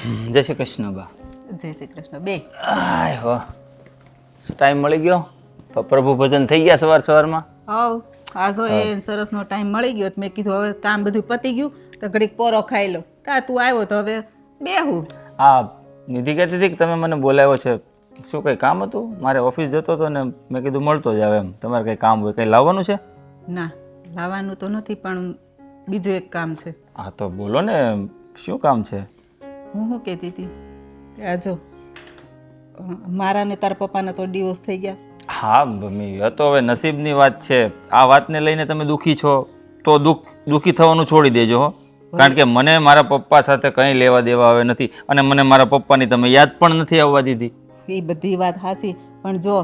જય શ્રી કૃષ્ણ બા. જય શ્રી કૃષ્ણ બે. આય હો, શું ટાઈમ મળી ગયો? પ્રભુ ભજન થઈ ગયા સવારમાં? હવ આ જો એ સરસનો ટાઈમ મળી ગયો તો મેં કીધું હવે કામ બધું પતી ગયું તો ઘડીક પોરો ખાઈ લો. તું આવ્યો તો હવે બેહું. હા, નિધિ કહેતી હતી કે તમે મને બોલાવ્યો છે, શું કંઈ કામ હતું? મારે ઓફિસ જતો હતો ને મેં કીધું મળતો જ આવે એમ. તમારે કંઈ કામ હોય, કંઈ લાવવાનું છે? ના, લાવવાનું તો નથી પણ બીજું એક કામ છે. હા તો બોલો ને, શું કામ છે? હું શું કહેતી હતી કે આ જો મારા ને તારા પપ્પાના તો ડિવોર્સ થઈ ગયા. હા મમ્મી, એ તો હવે નસીબની વાત છે. આ વાતને લઈને તમે દુઃખી છો તો દુઃખી થવાનું છોડી દેજો હો. કારણ કે મને મારા પપ્પા સાથે કંઈ લેવા દેવા હવે નથી અને મને મારા પપ્પાની તમે યાદ પણ નથી આવવા દીધી. એ બધી વાત સાચી પણ જો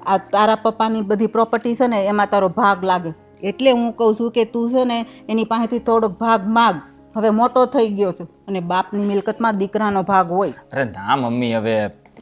આ તારા પપ્પાની બધી પ્રોપર્ટી છે ને એમાં તારો ભાગ લાગે એટલે હું કહું છું કે તું છે ને એની પાસેથી થોડોક ભાગ માગ. હવે મોટો થઈ ગયો છે અને બાપની મિલકતમાં દીકરાનો ભાગ હોય. અરે ના મમ્મી, હવે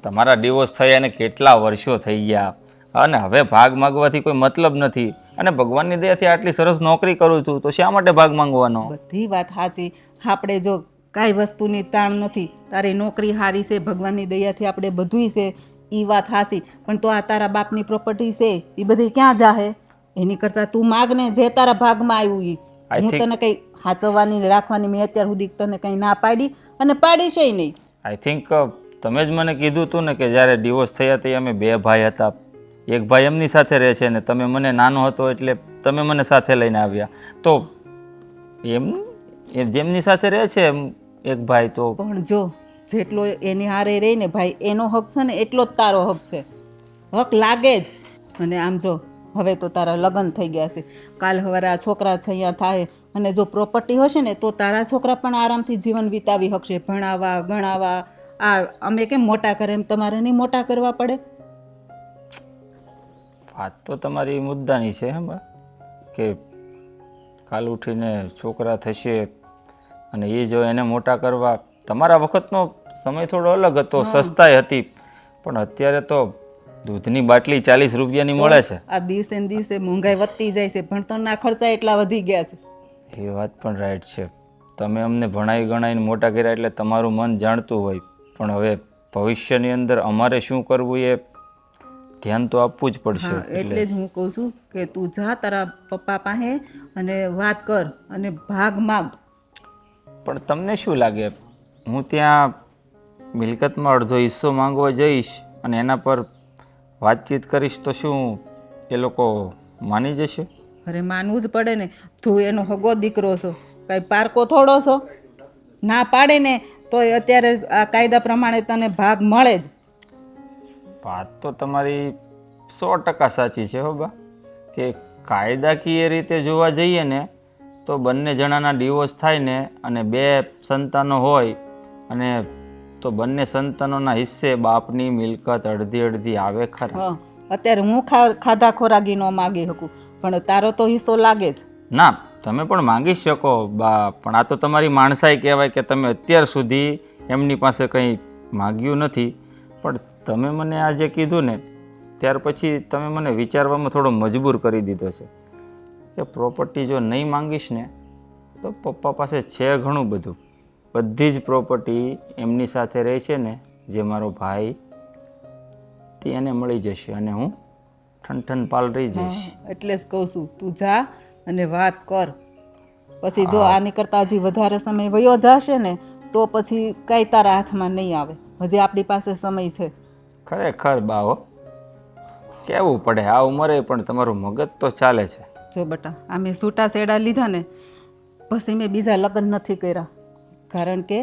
તમારા ડિવોર્સ થયા ને કેટલા વર્ષો થઈ ગયા અને હવે ભાગ માંગવાથી કોઈ મતલબ નથી. અને ભગવાનની દયાથી આટલી સરસ નોકરી કરું છું તો શા માટે ભાગ માંગવાનો? બધી વાત સાચી. આપણે જો કાંઈ વસ્તુની તાણ નથી, તારી નોકરી સારી છે, ભગવાનની દયાથી આપણે બધુંય છે, એ વાત સાચી. પણ તો આ તારા બાપની પ્રોપર્ટી છે એ બધી ક્યાં જાહે? એની કરતાં તું માગને જે તારા ભાગમાં આવ્યું એ. હું તને કંઈ સાચવવાની રાખવાની મેં અત્યાર સુધી તને કંઈ ના પાડી અને પાડી છે નહીં. આઈ થિંક તમે જ મને કીધું હતું ને કે જ્યારે ડિવોર્સ થયા તે અમે બે ભાઈ હતા. એક ભાઈ એમની સાથે રહે છે ને તમે મને નાનો હતો એટલે તમે મને સાથે લઈને આવ્યા. તો એમ જેમની સાથે રહે છે એક ભાઈ તો પણ જો જેટલો એની હારે રહી ને ભાઈ એનો હક છે ને એટલો જ તારો હક છે. હક લાગે જ. અને આમ જો હવે તો તારા લગ્ન થઈ ગયા છે, કાલ સવારે આ છોકરા છે અહીંયા થાય અને જો પ્રોપર્ટી હશે ને તો તારા છોકરા પણ આરામથી જીવન વિતાવી શકશે. ભણાવવા ગણાવવા આ અમે કેમ મોટા કરે એમ તમારે નહીં મોટા કરવા પડે. વાત તો તમારી મુદ્દાની છે હે કે કાલ ઉઠીને છોકરા થશે અને એ જો એને મોટા કરવા. તમારા વખતનો સમય થોડો અલગ હતો, સસ્તાઈ હતી, પણ અત્યારે તો દૂધની બાટલી 40 રૂપિયાની મળે છે. આ દિવસે ને દિવસે મોંઘાઈ વધતી જાય છે, ભણતરના ખર્ચા એટલા વધી ગયા છે. એ વાત પણ રાઈટ છે. તમે અમને ભણાવી ગણાવીને મોટા કર્યા એટલે તમારું મન જાણતું હોય, પણ હવે ભવિષ્યની અંદર અમારે શું કરવું એ ધ્યાન તો આપવું જ પડશે. એટલે જ હું કહું છું કે તું જા તારા પપ્પા પાસે અને વાત કર અને ભાગ માગ. પણ તમને શું લાગે, હું ત્યાં મિલકતમાં અડધો હિસ્સો માંગવા જઈશ અને એના પર વાતચીત કરીશ તો શું એ લોકો માની જશે? અરે માનવું જ પડે ને. તું એનો હગો દીકરો છો, કાંઈ પારકો થોડો છો. ના પાડે ને તો અત્યારે આ કાયદા પ્રમાણે તને ભાગ મળે જ. વાત તો તમારી 100% સાચી છે હો બા, કે કાયદાકીય રીતે જોવા જઈએ ને તો બંને જણાના ડિવોર્સ થાય ને અને 2 સંતાનો હોય અને તો બંને સંતાનોના હિસ્સે બાપની મિલકત અડધી આવે ખરા. અત્યારે હું ખાધા ખોરાકી ન માગી શકું પણ તારો તો હિસ્સો લાગે જ. ના, તમે પણ માંગી શકો બા, પણ આ તો તમારી માણસાઈ કહેવાય કે તમે અત્યાર સુધી એમની પાસે કંઈ માગ્યું નથી. પણ તમે મને આજે કીધું ને ત્યાર પછી તમે મને વિચારવામાં થોડો મજબૂર કરી દીધો છે કે પ્રોપર્ટી જો નહીં માંગીશ ને તો પપ્પા પાસે છે ઘણું બધું. બધી જ પ્રોપર્ટી એમની સાથે રહે છે ને જે મારો ભાઈ તે એને મળી જશે અને હું ઠન પાલ રહી જઈશ. એટલે જ કહું છું તું જા અને વાત કર. પછી જો આની કરતાં હજી વધારે સમય વયો જશે ને તો પછી કઈ તારા હાથમાં નહીં આવે. હજી આપણી પાસે સમય છે. ખરેખર બાવો, કેવું પડે આ ઉંમરે પણ તમારું મગજ તો ચાલે છે. જો બટા, આ મેં છૂટા સેડા લીધા ને પછી મેં બીજા લગ્ન નથી કર્યા. કારણ કે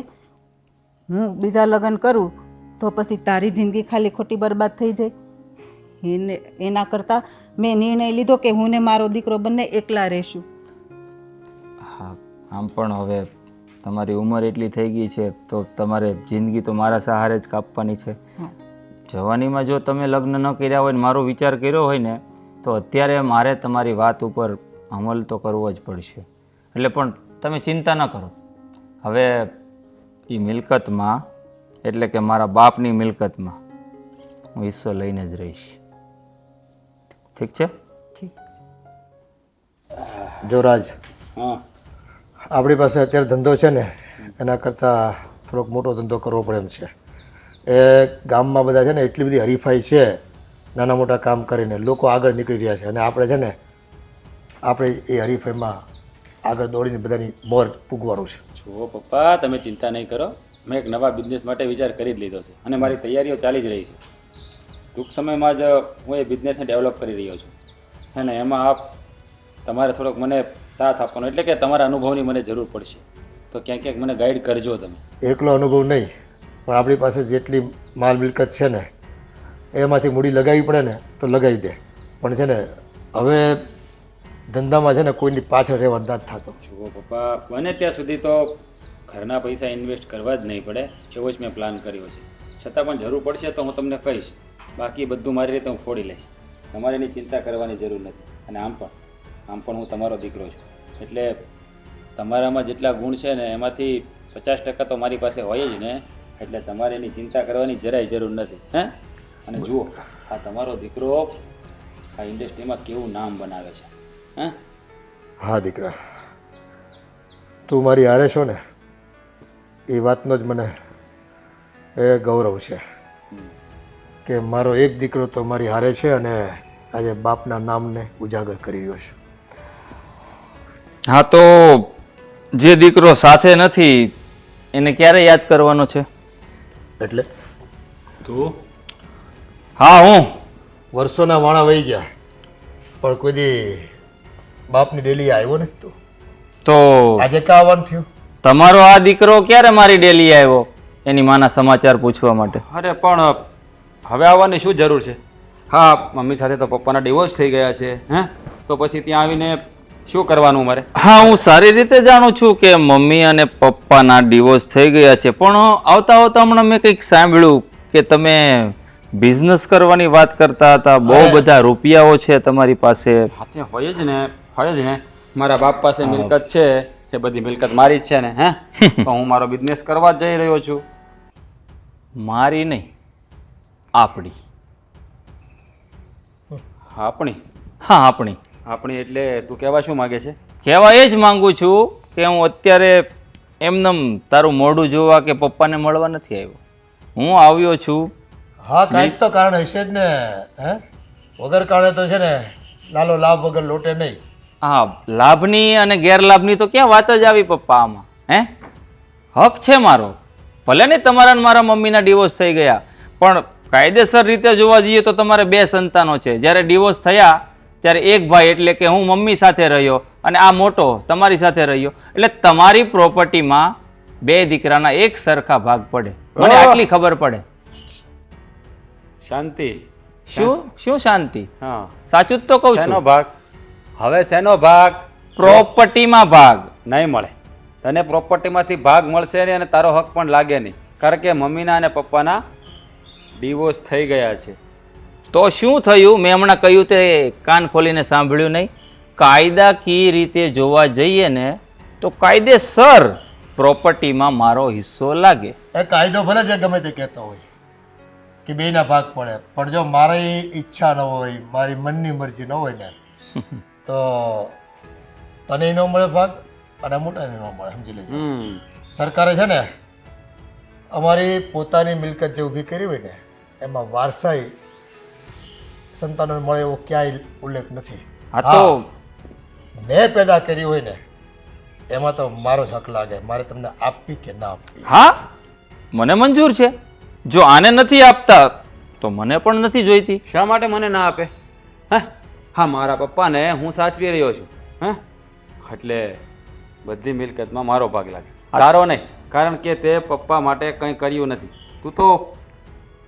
હું બીજા લગ્ન કરું તો પછી તારી જિંદગી ખાલી ખોટી બરબાદ થઈ જાય. એના કરતાં મેં નિર્ણય લીધો કે હું ને મારો દીકરો બંને એકલા રહીશું. હા, આમ પણ હવે તમારી ઉંમર એટલી થઈ ગઈ છે તો તમારે જિંદગી તો મારા સહારે જ કાપવાની છે. જવાનીમાં જો તમે લગ્ન ન કર્યા હોય ને મારો વિચાર કર્યો હોય ને તો અત્યારે મારે તમારી વાત ઉપર અમલ તો કરવો જ પડશે. એટલે પણ તમે ચિંતા ન કરો, હવે એ મિલકતમાં એટલે કે મારા બાપની મિલકતમાં હું હિસ્સો લઈને જ રહીશ. ઠીક છે? ઠીક. જો રાજ, આપણી પાસે અત્યારે ધંધો છે ને એના કરતાં થોડોક મોટો ધંધો કરવો પડે એમ છે. એ ગામમાં બધા છે ને એટલી બધી હરીફાઈ છે નાના મોટા કામ કરીને, લોકો આગળ નીકળી રહ્યા છે અને આપણે છે ને આપણે એ હરીફાઈમાં આગળ દોડીને બધાની મોર પૂગવાનું છે. જુઓ પપ્પા, તમે ચિંતા નહીં કરો. મેં એક નવા બિઝનેસ માટે વિચાર કરી જ લીધો છે અને મારી તૈયારીઓ ચાલી જ રહી છે. ટૂંક સમયમાં જ હું એ બિઝનેસને ડેવલપ કરી રહ્યો છું અને એમાં તમારે થોડોક મને સાથ આપવાનો, એટલે કે તમારા અનુભવની મને જરૂર પડશે. તો ક્યાંક ક્યાંક મને ગાઈડ કરજો તમે. એકલો અનુભવ નહીં, પણ આપણી પાસે જેટલી માલ મિલકત છે ને એમાંથી મૂડી લગાવવી પડે ને તો લગાવી દે. પણ છે ને હવે ધંધામાં છે ને કોઈની પાછળ રહેવા નથી થતો. જુઓ પપ્પા, બને ત્યાં સુધી તો ઘરના પૈસા ઇન્વેસ્ટ કરવા જ નહીં પડે એવો જ મેં પ્લાન કર્યો છે. છતાં પણ જરૂર પડશે તો હું તમને કહીશ. બાકી બધું મારી રીતે હું ફોડી લઈશ. તમારે એની ચિંતા કરવાની જરૂર નથી. અને આમ પણ હું તમારો દીકરો છું, એટલે તમારામાં જેટલા ગુણ છે ને એમાંથી 50% તો મારી પાસે હોય જ ને, એટલે તમારે એની ચિંતા કરવાની જરાય જરૂર નથી. હે? અને જુઓ, આ તમારો દીકરો આ ઇન્ડસ્ટ્રીમાં કેવું નામ બનાવે છે. હે? હા દીકરા, તું મારી હારે છો ને એ વાતનો જ મને એ ગૌરવ છે કે મારો એક દીકરો તો મારી હારે છે અને આજે બાપના નામને ઉજાગર કરી રહ્યો છે. હા, તો જે દીકરો સાથે નથી એને ક્યારે યાદ કરવાનો છે? એટલે તું હા, હું વર્ષોના વાણા વહી ગયા પણ કોઈ દી બાપની ડેલી આવ્યો નથી. તું તો આજે ક્યાં આવવાનું થયું? તમારો આ દીકરો ક્યારે મારી ડેલી આવ્યો એની માના સમાચાર પૂછવા માટે? અરે પણ હવે આવવાની શું જરૂર છે? હા, મમ્મી સાથે તો પપ્પાના ડિવોર્સ થઈ ગયા છે. હે? તો પછી ત્યાં આવીને શું કરવાનું મારે? હા, હું સારી રીતે જાણું છું કે મમ્મી અને પપ્પાના ડિવોર્સ થઈ ગયા છે, પણ આવતા આવતા હમણાં મેં કંઈક સાંભળ્યું કે તમે બિઝનેસ કરવાની વાત કરતા હતા. બહુ બધા રૂપિયાઓ છે તમારી પાસે. હા, તે હોય જ ને. મારા બાપ પાસે મિલકત છે, એ બધી મિલકત મારી જ છે ને. હે? તો હું મારો બિઝનેસ કરવા જ જઈ રહ્યો છું. મારી નહીં, આપણી. આપણી? હા, આપણી. આપણી એટલે તું કહેવા શું માગે છે? કહેવા એ જ માંગુ છું કે હું અત્યારે એમનેમ તારું મોઢું જોવા કે પપ્પાને મળવા નથી આવ્યો. હું આવ્યો છું. હા, કાંઈક તો કારણ હશે જ ને. હે, વગર કારણે તો છે ને લાલો લાભ વગર લોટે નહીં. હા, લાભની અને ગેરલાભની તો ક્યાં વાત જ આવી પપ્પા આમાં? હે, હક છે મારો. ભલે ને તમારા ને મારા મમ્મીના ડિવોર્સ થઈ ગયા, પણ કાયદેસર રીતે જોવા જઈએ તો તમારે 2 સંતાનો છે. જ્યારે ડિવોર્સ થયા ત્યારે એક ભાઈ એટલે કે હું મમ્મી સાથે રહ્યો અને આ મોટો તમારી સાથે રહ્યો, એટલે તમારી પ્રોપર્ટીમાં 2 દીકરાના એક સરખા ભાગ પડે. મને આટલી ખબર પડે. શાંતિ. શું શાંતિ? હા, સાચું જ તો કહું શેનો છું. ભાગ? હવે શેનો ભાગ? પ્રોપર્ટીમાં ભાગ નહીં મળે. તને પ્રોપર્ટીમાંથી ભાગ મળશે નહીં અને તારો હક પણ લાગે નહીં, કારણ કે મમ્મીના અને પપ્પાના ડિવોર્સ થઈ ગયા છે. તો શું થયું? મેં હમણાં કહ્યું તે કાન ખોલીને સાંભળ્યું નહીં? કાયદાકીય રીતે જોવા જઈએ ને તો કાયદેસર પ્રોપર્ટીમાં મારો હિસ્સો લાગે. એ કાયદો ભલે જે ગમે તે કહેતો હોય કે બેના ભાગ પડે, પણ જો મારી ઈચ્છા ન હોય, મારી મનની મરજી ન હોય ને તો તને ન મળે ભાગ અને મોટાને ન મળે. સમજી લેજો. સરકારે છે ને અમારી પોતાની મિલકત જે ઊભી કરી હોય ને એમાં વારસાઈ સંતાનોને મળે એવો ક્યાંય ઉલ્લેખ નથી. હા, તો મેં પેદા કરી હોય ને એમાં તો મારો જ હક લાગે. મારે તમને આપવી કે ના આપવી. હા, મને મંજૂર છે. જો આને નથી આપતા તો મને પણ નથી જોઈતી. શા માટે મને ના આપે? હા, મારા પપ્પાને હું સાચવી રહ્યો છું. એટલે બધી મિલકતમાં મારો ભાગ લાગે, તારો નહીં, કારણ કે તે પપ્પા માટે કંઈ કર્યું નથી. તું તો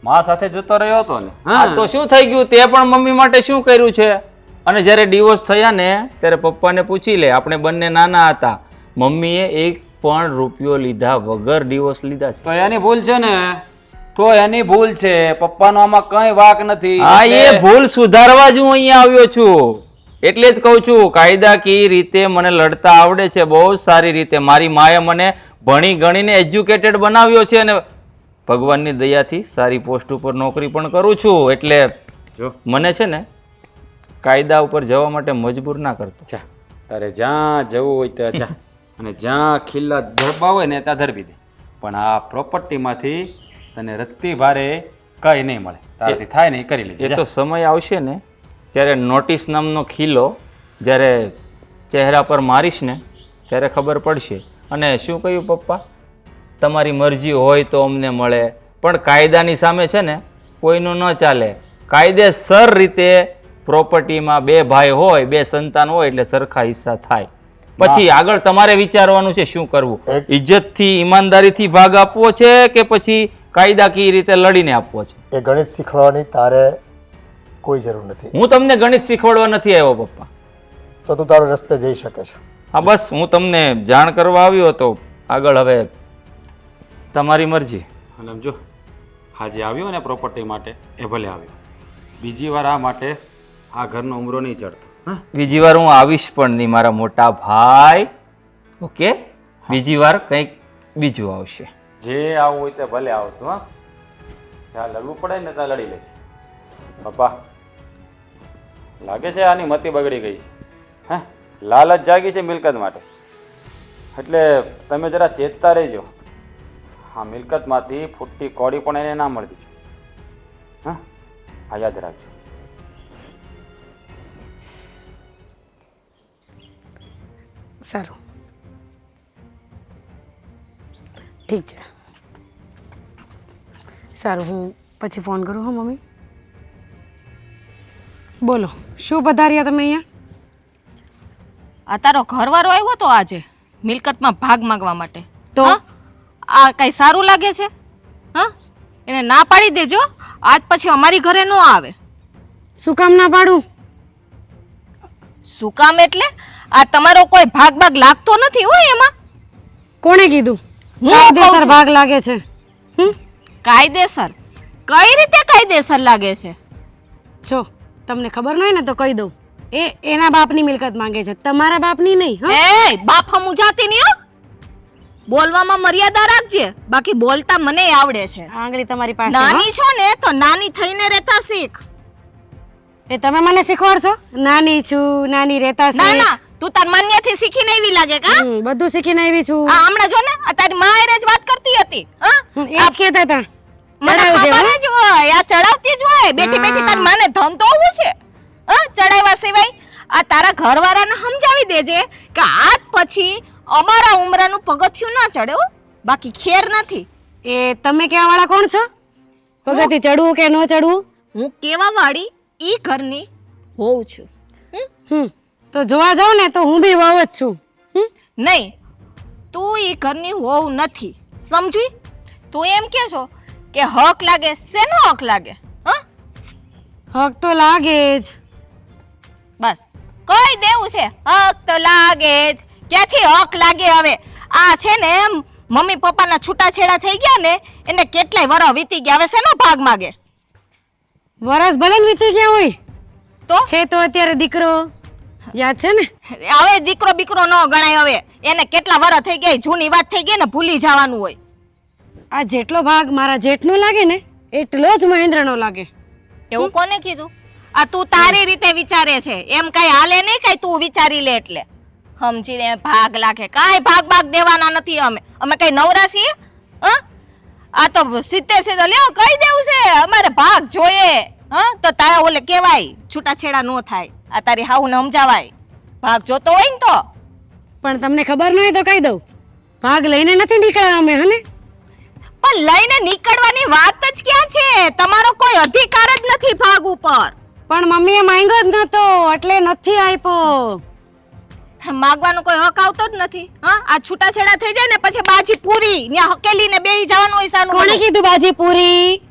મા સાથે જતો રહ્યો હતો ને. હા, તો શું થઈ ગયું? તે પણ મમ્મી માટે શું કર્યું છે? અને જ્યારે ડિવોર્સ થયા ને ત્યારે પપ્પાને પૂછી લે. આપણે બંને નાના હતા, મમ્મીએ એક પણ રૂપિયો લીધા વગર ડિવોર્સ લીધા છે. તો એની ભૂલ છે ને, તો એની ભૂલ છે. પપ્પાનો આમાં કંઈ વાંક નથી. હા, એ ભૂલ સુધારવા જ હું અહીંયા આવ્યો છું. એટલે જ કહું છું કાયદાકીય રીતે મને લડતા આવડે છે બહુ સારી રીતે. મારી માએ મને ભણી ગણીને એજ્યુકેટેડ બનાવ્યો છે અને ભગવાનની દયાથી સારી પોસ્ટ ઉપર નોકરી પણ કરું છું. એટલે જો મને છે ને કાયદા ઉપર જવા માટે મજબૂર ના કરતો. જા, તારે જ્યાં જવું હોય ત્યાં જા અને જ્યાં ખીલ્લા ધરબા હોય ને ત્યાં ધરબી દે. પણ આ પ્રોપર્ટીમાંથી તને રત્તી ભારે કંઈ નહીં મળે. તારાથી થાય ને એ કરી લેજે. એ તો સમય આવશે ને ત્યારે નોટિસ નામનો ખીલો જ્યારે ચહેરા પર મારીશ ને ત્યારે ખબર પડશે. અને શું કહ્યું પપ્પા, તમારી મરજી હોય તો અમને મળે, પણ કાયદાની સામે છે ને કોઈનું ન ચાલે. કાયદેસર રીતે પ્રોપર્ટીમાં બે ભાઈ હોય, બે સંતાન હોય એટલે સરખા હિસ્સા થાય. પછી આગળ તમારે વિચારવાનું છે શું કરવું. ઇજ્જતથી ઈમાનદારીથી ભાગ આપવો છે કે પછી કાયદાકીય રીતે લડીને આપવો છે. એ ગણિત શીખવાડવાની તારે કોઈ જરૂર નથી. હું તમને ગણિત શીખવાડવા નથી આવ્યો પપ્પા. તો તું તારા રસ્તે જઈ શકે છે. હા બસ હું તમને જાણ કરવા આવ્યો હતો. આગળ હવે તમારી મરજી. અને આમ જો આજે આવ્યો ને પ્રોપર્ટી માટે એ ભલે આવ્યો, બીજી વાર આ માટે આ ઘરનો ઉમરો નહીં ચડતો. હા, બીજી વાર હું આવીશ પણ નહીં મારા મોટા ભાઈ. ઓકે, બીજી વાર કંઈક બીજું આવશે. જે આવું હોય તે ભલે આવતું. હા, જ્યાં લડવું પડે ને ત્યાં લડી લેજે. પપ્પા લાગે છે આની મતિ બગડી ગઈ છે. હા, લાલચ જાગી છે મિલકત માટે. એટલે તમે જરા ચેતતા રહેજો. હા, મિલકતમાંથી ફૂટતી કોડી પણ એને ના મળતી. હા, આ યાદ રાખજો. સારું, ઠીક છે. સારું, હું પછી ફોન કરું. હા મમ્મી, બોલો શું પધાર્યા તમે અહીંયા? આ તારો ઘરવાળો આવ્યો તો આજે મિલકતમાં ભાગ માંગવા માટે. તો? હા? આ કઈ સારું લાગે છે? હા, એને ના પાડી દેજો. આજ પછી અમારી ઘરે ન આવે. શું કામ ના પાડું? શું કામ એટલે આ તમારો કોઈ ભાગ લાગતો નથી હોય એમાં. કોણે કીધું હું કાયદેસર કહું છું. ભાગ લાગે છે? કાયદેસર? કઈ રીતે કાયદેસર લાગે છે? જો તમને ખબર ન હોય ને તો કહી દઉં, એના બાપની મિલકત માંગે છે, તમારા બાપની નહીં. હા, એ બાપ હમું જાતી નહીં હો. બોલવામાં મર્યાદા રાખજે, બાકી બોલતા મને આવડે છે. આંગળી તમારી પાસે. હા? નાની છો ને તો નાની થઈને રહેતા શીખ. એ તમે મને શીખવાડશો? નાની છું, નાની રહેતા ના છે. ના, તું તાર માન્યાથી શીખીને એવી લાગે કા? બધું શીખીને આવી છું. આ હમણાં જો ને આ તારી માં હારે જ વાત કરતી હતી. હા, એ જ કહેતા હતા. મને ચડાવજે, ખબર હો. જ હોય આ ચડાવતી જ હોય. બેઠી બેઠી તાર માને ધન તો હોવું છે. હા, ચડાવ્યા સિવાય આ તારા ઘરવાળાને સમજાવી દેજે કે આજ પછી અમારા ઉમરાનું પગથિયું ના ચડે હો. બાકી ખેર નથી. એ તમે કેવા વાળા કોણ છો? પગથી ચડવું કે ન ચડવું? હું કેવા વાળી ઈ ઘરની હોઉં છું. તો જોવા જાવ ને તો હું બી વહુ જ છું. નહીં, તું ઈ ઘરની હોવ નથી. સમજી? તું એમ કે છો કે હક લાગે. શેનો હક લાગે? હા, હક તો લાગે જ. બસ કઈ દેવું છે. હક તો લાગે જ. ક્યાંથી હક લાગે હવે? આ છે ને મમ્મી પપ્પાના છૂટાછેડા થઈ ગયા ને એને કેટલાય વરહ વીતી ગયા. હવે શેનો ભાગ માગે? વરસ ભલે ને વીતી ગયા હોય તો છે તો અત્યારે દીકરો યાદ છે ને? હવે દીકરો બીકરો ન ગણાય. હવે એને કેટલા વરહ થઈ ગયા, જૂની વાત થઈ ગઈ ને ભૂલી જવાનું હોય. આ જેટલો ભાગ મારા જેઠનો લાગે ને એટલો જ મહેન્દ્રનો લાગે. એવું કોને કીધું? આ તું તારી રીતે વિચારે છે એમ કઈ હાલે નહીં. કઈ તું વિચારી લે એટલે સમજીને ભાગ લાગે. કાંઈ ભાગ દેવાના નથી. અમે કઈ નવરા છીએ? હા, આ તો સીધે સીધો લ્યો કહી દેવું છે અમારે ભાગ જોઈએ. હા, તો તારે ઓલે કેવાય છૂટાછેડા ન થાય. આ તારી હાઉને સમજાવાય ભાગ જોતો હોય ને તો. પણ તમને ખબર ન હોય તો કહી દઉં, ભાગ લઈને નથી નીકળ્યા અમે. હને પણ લઈને નીકળવાની વાત જ ક્યાં છે? તમારો કોઈ અધિકાર જ નથી ભાગ ઉપર. પણ મમ્મીએ માંગ્યો જ નતો એટલે નથી આપ્યો. માગવાનો કોઈ હક આવતો જ નથી. હા, આ છૂટાછેડા થઈ જાય ને પછી બાજી પૂરી ત્યાં હકેલીને બેહી જવાનું હોય. સાનું કોણે કીધું બાજી પૂરી?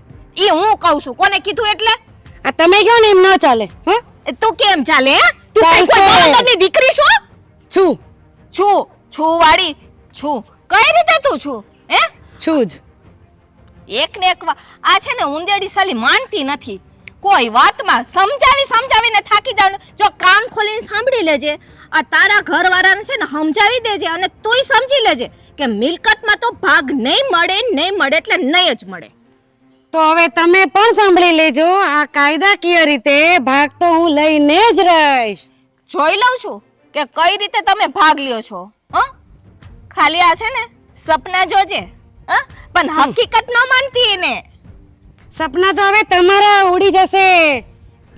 ઈ હું કહું છું. કોને કીધું એટલે? આ તમે કહો ને એમ ન ચાલે. હા, તું કેમ ચાલે? હે, તું કઈ ચાલશે. કોઈ જમાદારની દીકરી છો? છું વાળી છું. કઈ રીતે તું છું? હે, છું જ. એક ને એક આ છે ને ઉંદેડી સાલી માનતી નથી. કોઈ વાતમાં સમજાવીને થાકી જાવ. જો કાન ખોલીને સાંભળી લેજે. આ તારા ઘરવાળાને છે ને સમજાવી દેજે અને તુંય સમજી લેજે કે મિલકતમાં તો ભાગ નહીં મળે એટલે નહીં જ મળે. તો હવે તમે પણ સાંભળી લેજો, આ કાયદાકીય રીતે ભાગ તો હું લઈને જ રહીશ. જોઈ લઉં છું કે કઈ રીતે તમે ભાગ લ્યો છો. હા, ખાલી આ છે ને સપના જોજે. હા પણ હકીકત ન માનતી એને. સપના તો હવે તમારા ઉડી જશે,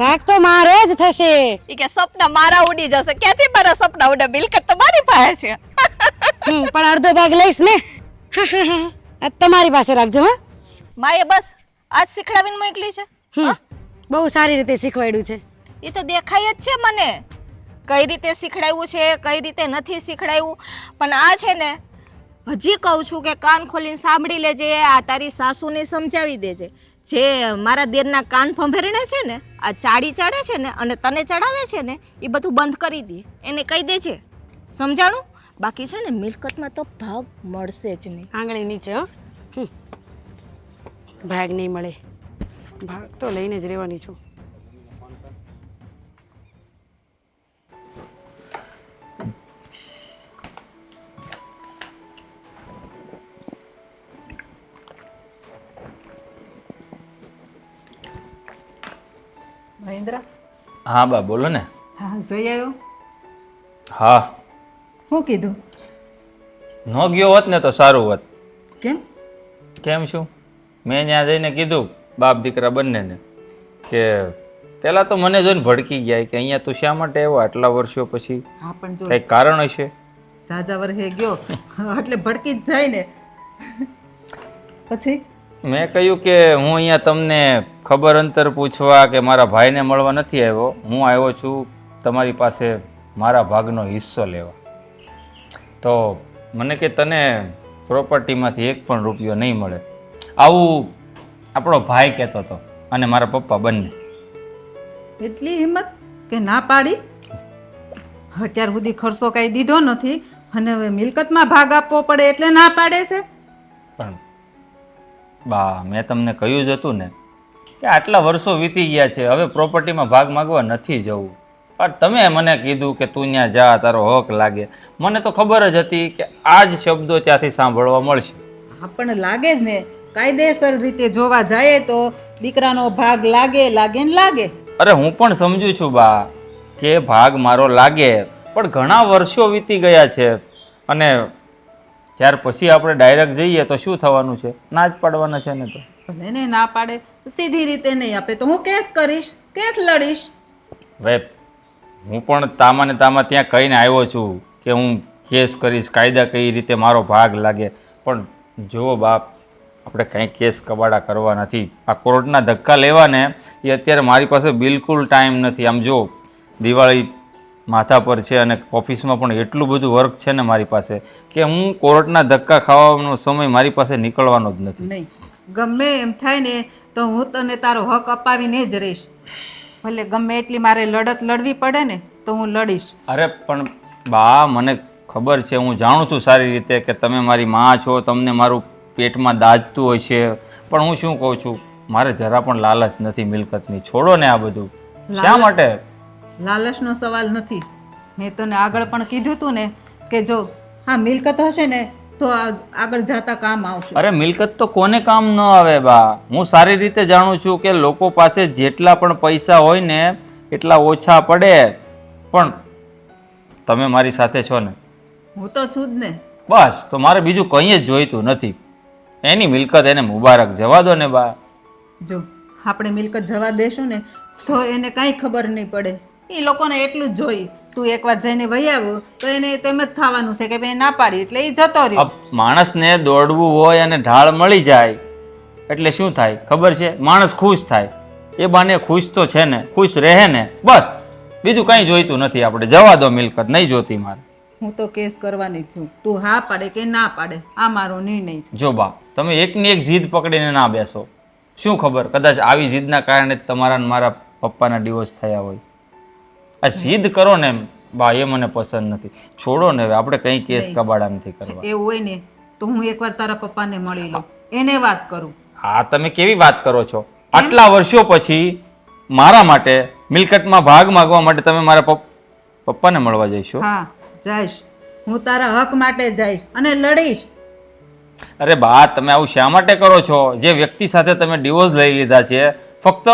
ભાગ તો મારો જ થશે. ઈ કે સપના મારા ઉડી જશે. ક્યાંથી મારા સપના ઉડે? મિલકત તો મારી પાસે છે. પણ અડધો ભાગ લઈશ ને. આ તમારી પાસે રાખજો. હા, માએ બસ આજ શીખડાવીને મોકલી છે. બહુ સારી રીતે શીખવાડ્યું છે. એ તો દેખાય જ છે મને કઈ રીતે શીખડાવ્યું છે, કઈ રીતે નથી શીખડાવ્યું. પણ આ છે ને, હજી કહું છું કે કાન ખોલીને સાંભળી લેજે. આ તારી સાસુને સમજાવી દેજે. જે મારા દેરના કાન ફંભેરણે છે ને, આ ચાડી ચડે છે ને અને તને ચડાવે છે ને, એ બધું બંધ કરી દે. એને કહી દેજે. સમજાણું? બાકી છે ને મિલકતમાં તો ભાગ મળશે જ નહીં. આંગળી નીચે. હો, ભાગ નહીં મળે. ભાગ તો લઈને જ રહેવાની છું. મહેન્દ્ર, હા બા બોલો ને. હા જઈ આવ્યો? હા, શું કીધું? ન ગયો હોત ને તો સારું હોત. કેમ? કેમ શું? મેં ત્યાં જઈને કીધું બાપ દીકરા બંનેને કે પહેલાં તો મને જોઈને ભડકી ગયા કે અહીંયા તું શા માટે આવ્યો આટલા વર્ષો પછી? હા પણ જો કંઈક કારણ હશે. જાજા વર્ષે ગયો એટલે ભડકી જ જાય ને. પછી મેં કહ્યું કે હું અહીંયા તમને ખબર અંતર પૂછવા કે મારા ભાઈને મળવા નથી આવ્યો. હું આવ્યો છું તમારી પાસે મારા ભાગનો હિસ્સો લેવા. તો મને કે તને પ્રોપર્ટીમાંથી એક પણ રૂપિયો નહીં મળે. આવું આપણો ભાઈ કહેતો હતો અને મારા પપ્પા બંને. એટલી હિંમત કે ના પાડી? અત્યાર સુધી ખર્ચો કાંઈ દીધો નથી અને હવે મિલકતમાં ભાગ આપવો પડે એટલે ના પાડે છે. પણ બા મેં તમને કહ્યું જ હતું ને કે આટલા વર્ષો વીતી ગયા છે, હવે પ્રોપર્ટીમાં ભાગ માગવા નથી જવું. પણ તમે મને કીધું કે તું ત્યાં જા, તારો હક લાગે. મને તો ખબર જ હતી કે આ જ શબ્દો ત્યાંથી સાંભળવા મળશે. આપણને લાગે જ ને, કાયદેસર રીતે જોવા જાય તો દીકરાનો ભાગ લાગે ને લાગે. અરે હું પણ સમજુ છું બા કે ભાગ મારો લાગે, પણ ઘણા વર્ષો વીતી ગયા છે અને ત્યાર પછી આપણે ડાયરેક્ટ જઈએ તો શું થવાનું છે? ના જ પાડવાના છે ને. તો ભલે એને ના પાડે, સીધી રીતે નહીં આપે તો હું કેસ કરીશ, કેસ લડીશ. હવે હું પણ તામાં ને તામાં ત્યાં કહીને આવ્યો છું કે હું કેસ કરીશ, કાયદા કઈ રીતે મારો ભાગ લાગે. પણ જુઓ બાપ, આપણે કંઈ કેસ કબાડા કરવા નથી. આ કોર્ટના ધક્કા લેવાને એ અત્યારે મારી પાસે બિલકુલ ટાઈમ નથી. આમ જો દિવાળી માથા પર છે અને ઓફિસમાં પણ એટલું બધું વર્ક છે ને મારી પાસે કે હું કોર્ટના ધક્કા ખાવાનો સમય મારી પાસે નીકળવાનો જ નથી. નહીં, ગમે એમ થાય ને તો હું તને તારો હક અપાવીને જ રહીશ. ભલે ગમે એટલી મારે લડત લડવી પડે ને તો હું લડીશ. અરે પણ બા મને ખબર છે, હું જાણું છું સારી રીતે કે તમે મારી માં છો, તમને મારું પેટમાં દાજતું હોય છે. પણ હું શું કહું છું, મારે જરા પણ લાલચ નથી મિલકતની. છોડો ને આ બધું. શા માટે? લાલચનો સવાલ નથી. મેં તને આગળ પણ કીધું હતું ને કે જો હા મિલકત હશે ને તો આગળ જતા કામ આવશે. અરે મિલકત તો કોને કામ ન આવે બા. હું સારી રીતે જાણું છું કે લોકો પાસે જેટલા પણ પૈસા હોય ને એટલા ઓછા પડે. પણ તમે મારી સાથે છો ને, હું તો છું જ ને. બસ તો મારે બીજું કંઈ જ જોઈતું નથી. એની મિલકત એને મુબારક, જવા દો ને બા. જો આપણે મિલકત જવા દેશું ને તો એને કાંઈ ખબર નહીં પડે. એ લોકોને એટલું જ જોઈ, તું એકવાર જઈને વહી આવ્યો તો એને તેમ જ થવાનું છે કે ભાઈ ના પાડી એટલે એ જતો રહ્યો. માણસને દોડવું હોય અને ઢાળ મળી જાય એટલે શું થાય ખબર છે? માણસ ખુશ થાય. એ બાને ખુશ તો છે ને, ખુશ રહે ને, બસ બીજું કંઈ જોઈતું નથી. આપણે જવા દો મિલકત, નહીં જોતી મારે. હું તો કેસ કરવાની જ છું. તું હા પાડે કે ના પાડે આ મારો નિર્ણય છે. જો બા, તમે એકની એક જીદ પકડીને ના બેસો. શું ખબર, કદાચ આવી જીદના કારણે જ તમારા ને મારા પપ્પાના ડિવોર્સ થયા હોય. આ જીદ કરો ને બા, એ મને પસંદ નથી. છોડો ને હવે, આપણે કંઈ કેસ કબાડા નથી કરવા. એવું હોય ને તો હું એકવાર તારા પપ્પાને મળી લઉં, એને વાત કરું. હા, તમે કેવી વાત કરો છો? આટલા વર્ષો પછી મારા માટે મિલકતમાં ભાગ માંગવા માટે તમે મારા પપ્પાને મળવા જઈશો? હા જઈશ. હું તારા હક માટે જઈશ અને લડીશ. અરે બા, તમે આવું શા માટે કરો છો? જે વ્યક્તિ સાથે તમે ડિવોર્સ લઈ લીધા છે, ફક્ત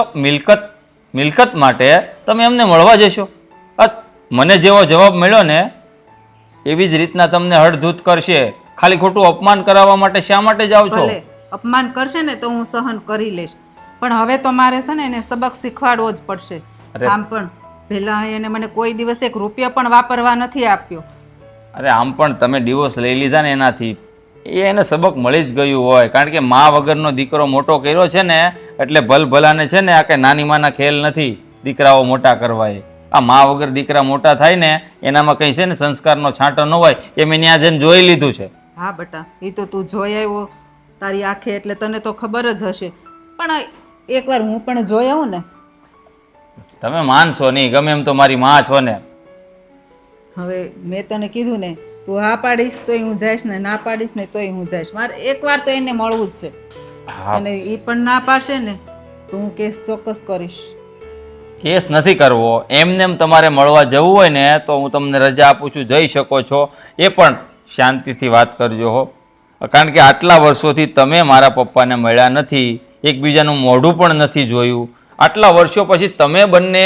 મિલકત માટે તમે એમને મળવા જશો? મને જેવો જવાબ મળ્યો ને એવી જ રીતના તમને હળધૂત કરશે ખાલી ખોટું અપમાન કરાવવા માટે શા માટે જાઓ છો? ભલે અપમાન કરશે ને તો હું સહન કરી લઈશ, પણ હવે તો મારે છે ને એને સબક શીખવાડવો જ પડશે. અરે. આમ પણ પહેલા એને મને કોઈ દિવસ 1 રૂપિયો પણ વાપરવા નથી આપ્યો. અરે આમ પણ તમે ડિવોર્સ લઈ લીધા ને એનાથી એને સબક મળી જ ગયું હોય, કારણ કે મા વગરનો દીકરો મોટો કર્યો છે ને એટલે ભલભલાને છે ને આ કંઈ નાની માના ખેલ નથી દીકરાઓ મોટા કરવા એ. આ મા વગર દીકરા મોટા થાય ને એનામાં કંઈ છે ને સંસ્કારનો છાંટો ન હોય એ મેં ત્યાં જઈને જોઈ લીધું છે. હા બેટા, એ તો તું જોઈ આવ્યો તારી આંખે એટલે તને તો ખબર જ હશે, પણ એકવાર હું પણ જોઈ આવું ને. તમે માનશો નહીં, ગમે એમ તો મારી માં છો ને. હવે મેં તને કીધું ને, તું હા પાડીશ તોય હું જઈશ ને ના પાડીશ ને તોય હું જઈશ. મારે એકવાર તો એને મળવું જ છે, હા, અને એ પણ ના પાડશે ને તો હું કેસ ચોક્કસ કરીશ. કેસ નથી કરવો, એમને એમ તમારે મળવા જવું હોય ને તો હું તમને રજા આપું છું, જઈ શકો છો. એ પણ શાંતિથી વાત કરજો હો, કારણ કે આટલા વર્ષોથી તમે મારા પપ્પાને મળ્યા નથી, એકબીજાનું મોઢું પણ નથી જોયું. આટલા વર્ષો પછી તમે બંને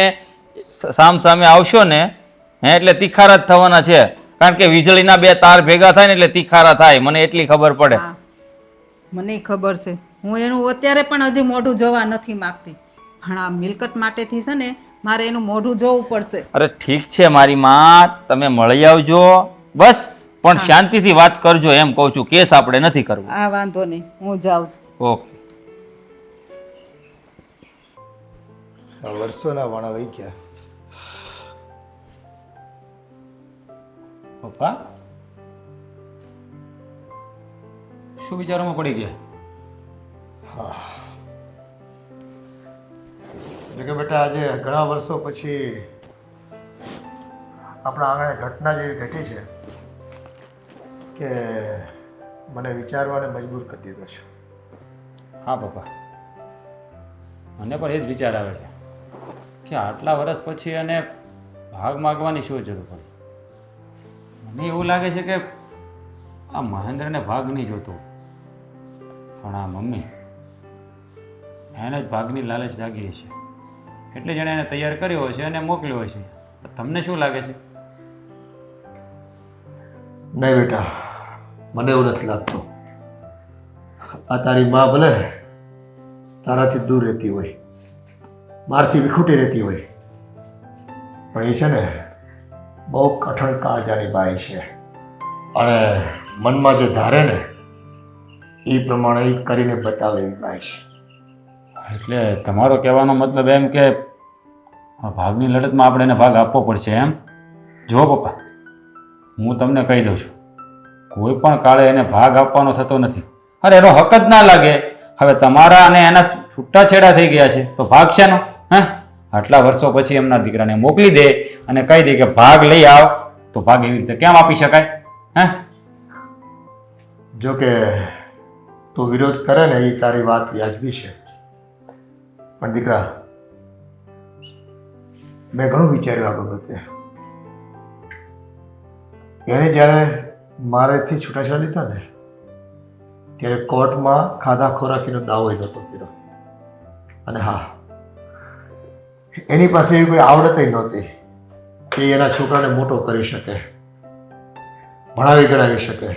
સામે આવશો ને એટલે તિખારા જ થવાના છે, કારણ કે વીજળીના 2 તાર ભેગા થાય ને એટલે તિખારા થાય, મને એટલી ખબર પડે. હા, મને ખબર છે. હું એનું અત્યારે પણ હજી મોઢું જોવા નથી માંગતી, પણ આ મિલકત માટેથી છે ને મારે એનું મોઢું જોવું પડશે. અરે ઠીક છે મારી માં, તમે મળી આવજો બસ, પણ શાંતિથી વાત કરજો એમ કહું છું, કેસ આપણે નથી કરવો. આ વાંધો નહીં, હું જાઉં છું. ઓકે. આ વર્ષોના વાણા વહી ગયા. પપ્પા શું વિચારોમાં પડી ગયા? જો કે બેટા આજે ઘણા વર્ષો પછી આપણા આંગણે ઘટના જેવી ઘટી છે કે મને વિચારવાને મજબૂર કરી દીધો છે. હા પપ્પા, મને પણ એ જ વિચાર આવે છે કે આટલા વર્ષ પછી એને ભાગ માગવાની શું જરૂર પડી. મને એવું લાગે છે કે આ મહેન્દ્રને ભાગ નહીં જોતો, પણ આ મમ્મી એને જ ભાગની લાલચ લાગી છે, એટલે જેણે એને તૈયાર કર્યો છે અને મોકલ્યો છે. તમને શું લાગે છે? નહીં બેટા, મને એવું નથી લાગતું. આ તારી માં ભલે તારાથી દૂર રહેતી હોય, મારથી વિખૂટી રહેતી હોય, પણ એ છે ને બહુ કઠણ કાળજાની બાઈ છે, અને મનમાં જે ધારે ને એ પ્રમાણે એ કરીને બતાવે એવી બાઈ છે. એટલે તમારો કહેવાનો મતલબ એમ કે આ ભાગની લડતમાં આપણે એને ભાગ આપવો પડશે એમ? જો પપ્પા, હું તમને કહી દઉં છું, કોઈ પણ કાળે એને ભાગ આપવાનો થતો નથી. અરે એનો હક જ ના લાગે. હવે તમારા અને એના છૂટાછેડા થઈ ગયા છે તો ભાગ શેનો? હે, આટલા વર્ષો પછી એમના દીકરાને મોકલી દે અને કહી દે કે ભાગ લઈ આવ, તો ભાગ એવી રીતે કેમ આપી શકાય? હે, જો કે તું વિરોધ કરે ને એ તારી વાત વ્યાજબી છે, પણ દીકરા મેં ઘણું વિચાર્યું આ બાબતે. એણે જ્યારે મારેથી છૂટાછેડા લીધા ને ત્યારે કોર્ટમાં ખાધા ખોરાકીનો દાવો નહોતો કર્યો, અને હા, એની પાસે એવી કોઈ આવડત નહોતી કે એના છોકરાને મોટો કરી શકે, ભણાવી ગણાવી શકે,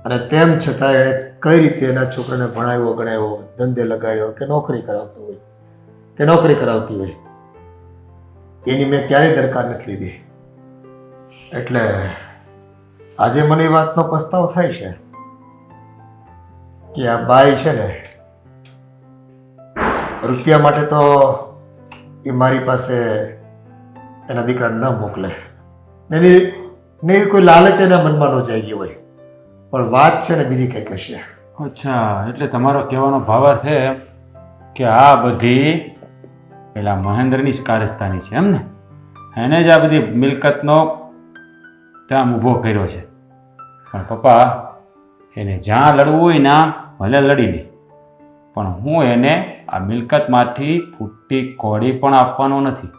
અને તેમ છતાં એણે કઈ રીતે એના છોકરાને ભણાવ્યો ગણાવ્યો, ધંધે લગાડ્યો કે નોકરી કરાવતો હોય કે નોકરી કરાવતી હોય, એની મેં ક્યારેય દરકાર નથી લીધી. એટલે આજે મને એ વાતનો પસ્તાવો થાય છે કે આ બાઈ છે ને રૂપિયા માટે તો એ મારી પાસે એના દીકરાને ન મોકલે ને એવી કોઈ લાલચ એના મનમાં ન જાગી હોય, પણ વાત છે ને બીજી કંઈક હશે. અચ્છા, એટલે તમારો કહેવાનો ભાવાર્થ છે કે આ બધી પેલા મહેન્દ્રની જ કારસ્તાની છે એમ ને? એને જ આ બધી મિલકતનો ત્યાં ઊભો કર્યો છે. પણ પપ્પા, એને જ્યાં લડવું હોય ને ભલે લડી લે, પણ હું એને આ મિલકતમાંથી ફૂટી કોડી પણ આપવાનો નથી.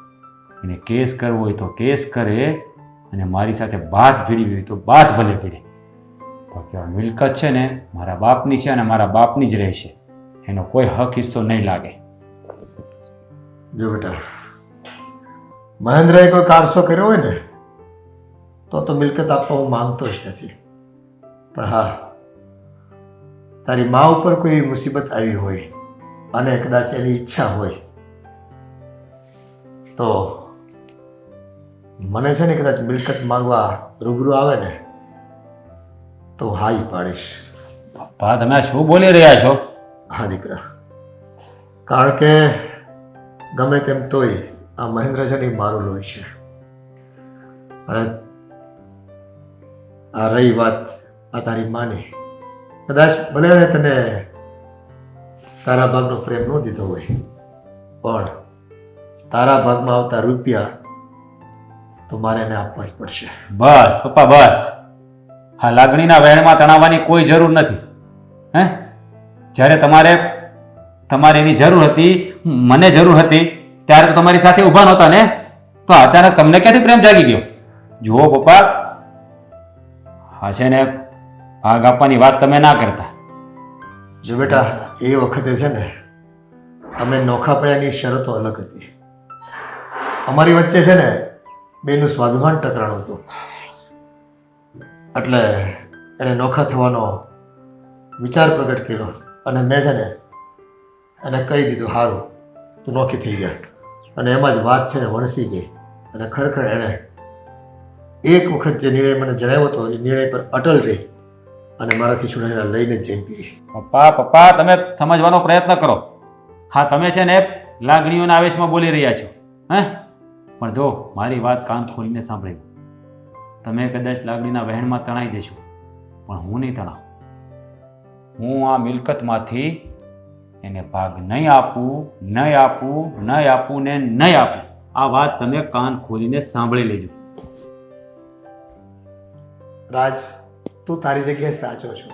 એને કેસ કરવો હોય તો કેસ કરે, અને મારી સાથે બાથ ભીડવી હોય તો બાથ ભલે ભીડે. બાકી આ મિલકત છે ને મારા બાપની છે અને મારા બાપની જ રહેશે, એનો કોઈ હક હિસ્સો નહીં લાગે. જો બેટા, મહેન્દ્રએ કોઈ કારસો કર્યો હોય ને તો મિલકત આપવા હું માંગતો જ નથી, પણ હા, તારી મા ઉપર કોઈ એવી મુસીબત આવી હોય અને કદાચ એની ઈચ્છા હોય તો મને છે ને કદાચ મિલકત માંગવા રૂબરૂ આવે ને તો હાઈ પાડીશ. પપ્પા તમે આ શું બોલી રહ્યા છો? હા દીકરા, કારણ કે ગમે તેમ તોય આ મહેન્દ્ર છે ને એ મારું લોહી છે. અને આ રહી વાત આ તારી માની, કદાચ ભલે એને તને તારા ભાગનો પ્રેમ ન દીધો હોય પણ તારા ભાગમાં આવતા રૂપિયા તો મારે એને આપવા જ પડશે. બસ પપ્પા બસ, આ લાગણીના વહેણમાં તણાવવાની કોઈ જરૂર નથી. હે, જ્યારે તમારે એની જરૂર હતી, મને જરૂર હતી, ત્યારે તો તમારી સાથે ઊભા નહોતા ને, તો અચાનક તમને ક્યાંથી પ્રેમ જાગી ગયો? જુઓ પપ્પા, હા છે ને ભાગ આપવાની વાત તમે ના કરતા. જો બેટા, એ વખતે છે ને અમે નોખા પડ્યાની શરતો અલગ હતી. અમારી વચ્ચે છે ને બેનું સ્વાભિમાન ટકરાણું હતું. એટલે એણે નોખા થવાનો વિચાર પ્રગટ કર્યો અને મેં છે ને એને કહી દીધું, સારું તું નોખી થઈ ગયા. અને એમાં જ વાત છે ને વણસી ગઈ. અને ખરેખર એણે એક વખત જે નિર્ણય મને જણાવ્યો હતો એ નિર્ણય પર અટલ રહી અને મારાથી છોડાઈને લઈને જ જઈને પી. પપ્પા તમે સમજવાનો પ્રયત્ન કરો. હા તમે છે ને લાગણીઓના આવેશમાં બોલી રહ્યા છો. હે, પણ જો મારી વાત કાન ખોલીને સાંભળી લો. તમે કદાચ લાગણીના વહેણમાં તણાઈ જશો, પણ હું નહીં તણાવ. હું આ મિલકતમાંથી એને ભાગ નહીં આપું ને નહીં આપું. આ વાત તમે કાન ખોલીને સાંભળી લેજો. રાજ, તું તારી જગ્યાએ સાચો છો,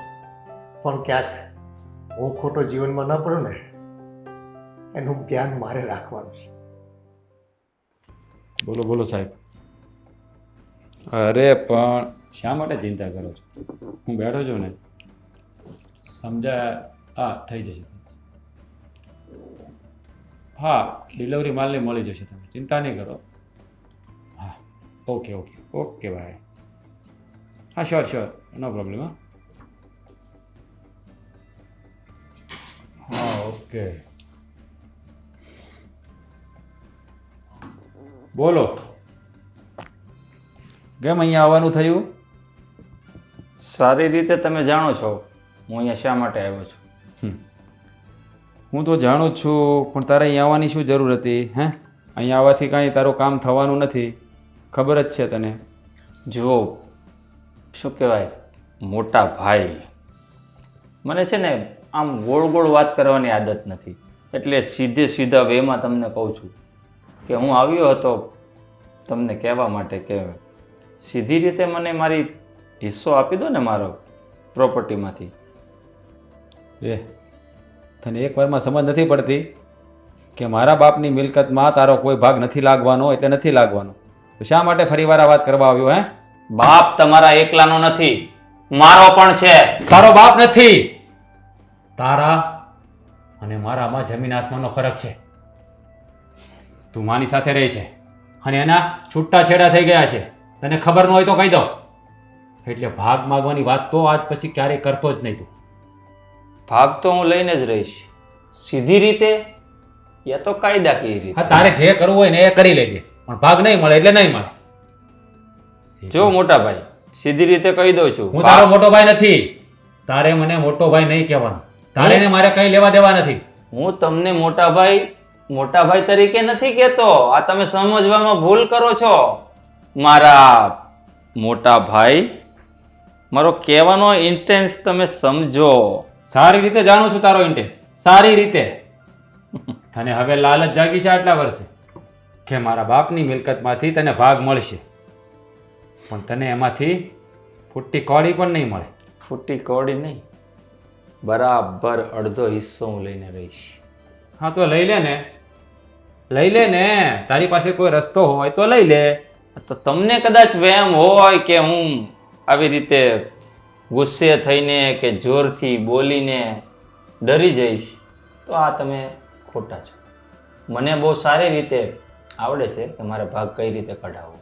પણ ક્યાંક હું ખોટો જીવનમાં ન પડું ને એનું ધ્યાન મારે રાખવાનું છે. બોલો સાહેબ. અરે પણ શા માટે ચિંતા કરો છો? હું બેઠો છું ને, સમજાય. હા થઈ જશે. હા ડિલિવરી માલની મળી જશે, તમે ચિંતા નહીં કરો. હા ઓકે ભાઈ. હા શ્યોર નો પ્રોબ્લેમ. હા ઓકે. બોલો, કેમ અહીંયા આવવાનું થયું? સારી રીતે તમે જાણો છો હું અહીંયા શા માટે આવ્યો છું. હું તો જાણું જ છું, પણ તારે અહીંયા આવવાની શું જરૂર હતી? હે, અહીંયા આવવાથી કાંઈ તારું કામ થવાનું નથી, ખબર જ છે તને. જુઓ, શું કહેવાય, મોટા ભાઈ, મને છે ને આમ ગોળ ગોળ વાત કરવાની આદત નથી, એટલે સીધા વેમાં તમને કહું છું કે હું આવ્યો હતો તમને કહેવા માટે કે સીધી રીતે મને મારી હિસ્સો આપી દો ને મારો પ્રોપર્ટીમાંથી. તને એક વારમાં સમજ નથી પડતી કે મારા બાપની મિલકતમાં તારો કોઈ ભાગ નથી લાગવાનો એટલે નથી લાગવાનો, તો શા માટે ફરીવાર આ વાત કરવા આવ્યો? હે, બાપ તમારા એકલાનો નથી, મારો પણ છે. તારો બાપ નથી, તારા અને મારામાં જમીન આસમાનનો ફરક છે. તું માની સાથે રહે છે અને એના છૂટા છેડા થઈ ગયા છે, તને ખબર ન હોય તો કહી દો. એટલે ભાગ માગવાની વાત તો આજ પછી ક્યારેય કરતો જ નહીં તું. ભાગ તો હું લઈને જ રહીશ, સીધી રીતે યા તો કાયદાકીય રીતે. હા, તારે જે કરવું હોય ને એ કરી લેજે, પણ ભાગ નહીં મળે એટલે નહીં મળે. જો મોટા ભાઈ, સીધી રીતે કહી દઉં છું, હું તારો મોટો ભાઈ નથી, તારે મને મોટો ભાઈ નહીં કહેવાનો. તારે ને મારે કઈ લેવા દેવા નથી. હું તમને મોટા ભાઈ તરીકે નથી કહેતો, આ તમે સમજવામાં ભૂલ કરો છો. મારા મોટા ભાઈ, મારો કહેવાનો ઇન્ટેન્સ તમે સમજો. સારી રીતે જાણું છું તારો ઇન્ટેન્સ, સારી રીતે. તને હવે લાલચ જાગી છે આટલા વર્ષે કે મારા બાપની મિલકતમાંથી તને ભાગ મળશે, પણ તને એમાંથી ફૂટી કોડી પણ નહીં મળે. ફૂટી કોડી નહીં, બરાબર અડધો હિસ્સો હું લઈને રહીશ. હા તો લઈ લે ને, તારી પાસે કોઈ રસ્તો હોય તો લઈ લે. તો તમને કદાચ વહેમ હોય કે હું આવી રીતે ગુસ્સે થઈને કે જોરથી બોલીને ડરી જઈશ, તો આ તમે ખોટા છો. મને બહુ સારી રીતે આવડે છે કે મારે ભાગ કઈ રીતે કઢાવવો.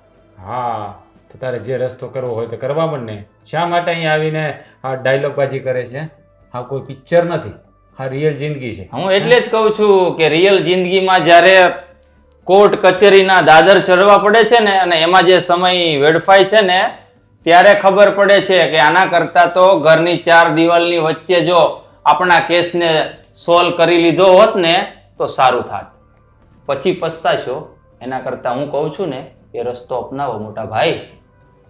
હા તો તો તારે જે રસ્તો કરવો હોય તો કરવા માંડ ને. શા માટે અહીંયા આવીને આ ડાયલોગબાજી કરે છે? આ કોઈ પિક્ચર નથી, આ રિયલ જિંદગી છે. હું એટલે જ કહું છું કે રિયલ જિંદગીમાં જ્યારે કોર્ટ કચેરીના દાદર ચડવા પડે છે ને અને એમાં જે સમય વેડફાય છે ને ત્યારે ખબર પડે છે કે આના કરતાં તો ઘરની ચાર દિવાલની વચ્ચે જો આપણા કેસને સોલ્વ કરી લીધો હોત ને તો સારું થાત. પછી પસ્તાશો. એના કરતાં હું કહું છું ને એ રસ્તો અપનાવો મોટા ભાઈ.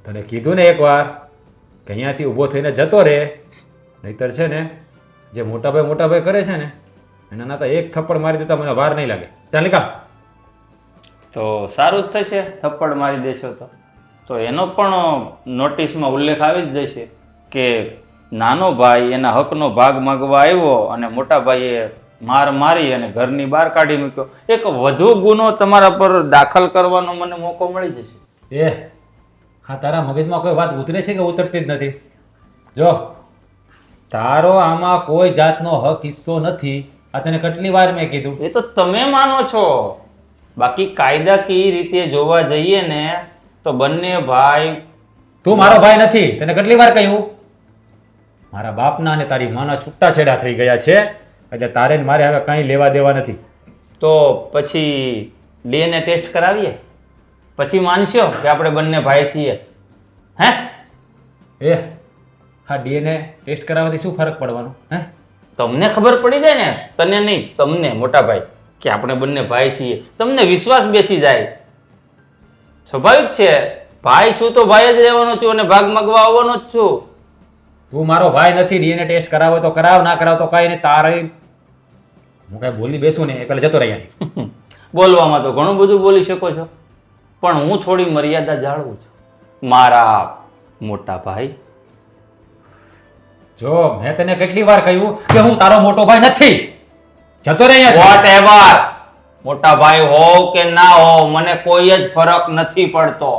તને કીધું ને એકવાર કે અહીંયાથી ઊભો થઈને જતો રહે, નહીતર છે ને જે મોટાભાઈ કરે છે ને એના નાતા એક થપ્પડ મારી દેતા મને વાર નહીં લાગે. ચાલ નીકળ. તો સારું જ થશે થપ્પડ મારી દેશો તો એનો પણ નોટિસમાં ઉલ્લેખ આવી જ જશે કે નાનો ભાઈ એના હકનો ભાગ માગવા આવ્યો અને મોટા ભાઈએ માર મારી અને ઘરની બહાર કાઢી મૂક્યો. એક વધુ ગુનો તમારા પર દાખલ કરવાનો મને મોકો મળી જશે. હા, તારા મગજમાં કોઈ વાત ઉતરે છે કે ઉતરતી જ નથી? જો તારો આમાં કોઈ જાતનો હક હિસ્સો નથી. આ તને કેટલી વાર મેં કીધું. એ તો તમે માનો છો, બાકી કાયદાકીય રીતે જોવા જઈએ ને તો બંને ભાઈ. તું મારો ભાઈ નથી, તને કેટલી વાર કહ્યું. મારા બાપના અને તારી માના છૂટાછેડા થઈ ગયા છે એટલે તારે ને મારે હવે કંઈ લેવા દેવા નથી. તો પછી DNA ટેસ્ટ કરાવીએ, પછી માનશો કે આપણે બંને ભાઈ છીએ. હે હા, DNA ટેસ્ટ કરાવવાથી શું ફરક પડવાનો? તમને ખબર પડી જાય ને, તને નહીં, તમને મોટા ભાઈ, કે આપણે બંને ભાઈ છીએ. તમને વિશ્વાસ બેસી જાય. સ્વાભાવિક છે, ભાઈ છું તો ભાઈ જ રહેવાનો છું અને ભાગ માગવા આવવાનો જ છું. તું મારો ભાઈ નથી. DNA ટેસ્ટ કરાવો તો કરાવ, ના કરાવ તો કાંઈ નહીં. તારે હું કાંઈ બોલી બેસું ને એ પહેલાં જતો રહ્યા. બોલવામાં તો ઘણું બધું બોલી શકો છો, પણ હું થોડી મર્યાદા જાળવું છું મારા મોટા ભાઈ. જો મેં તને કેટલી વાર કહ્યું કે હું તારો મોટો ભાઈ નથી. જતો રહે. વોટ એવર, મોટા ભાઈ હોવ કે ના હોવ મને કોઈ જ ફરક નથી પડતો.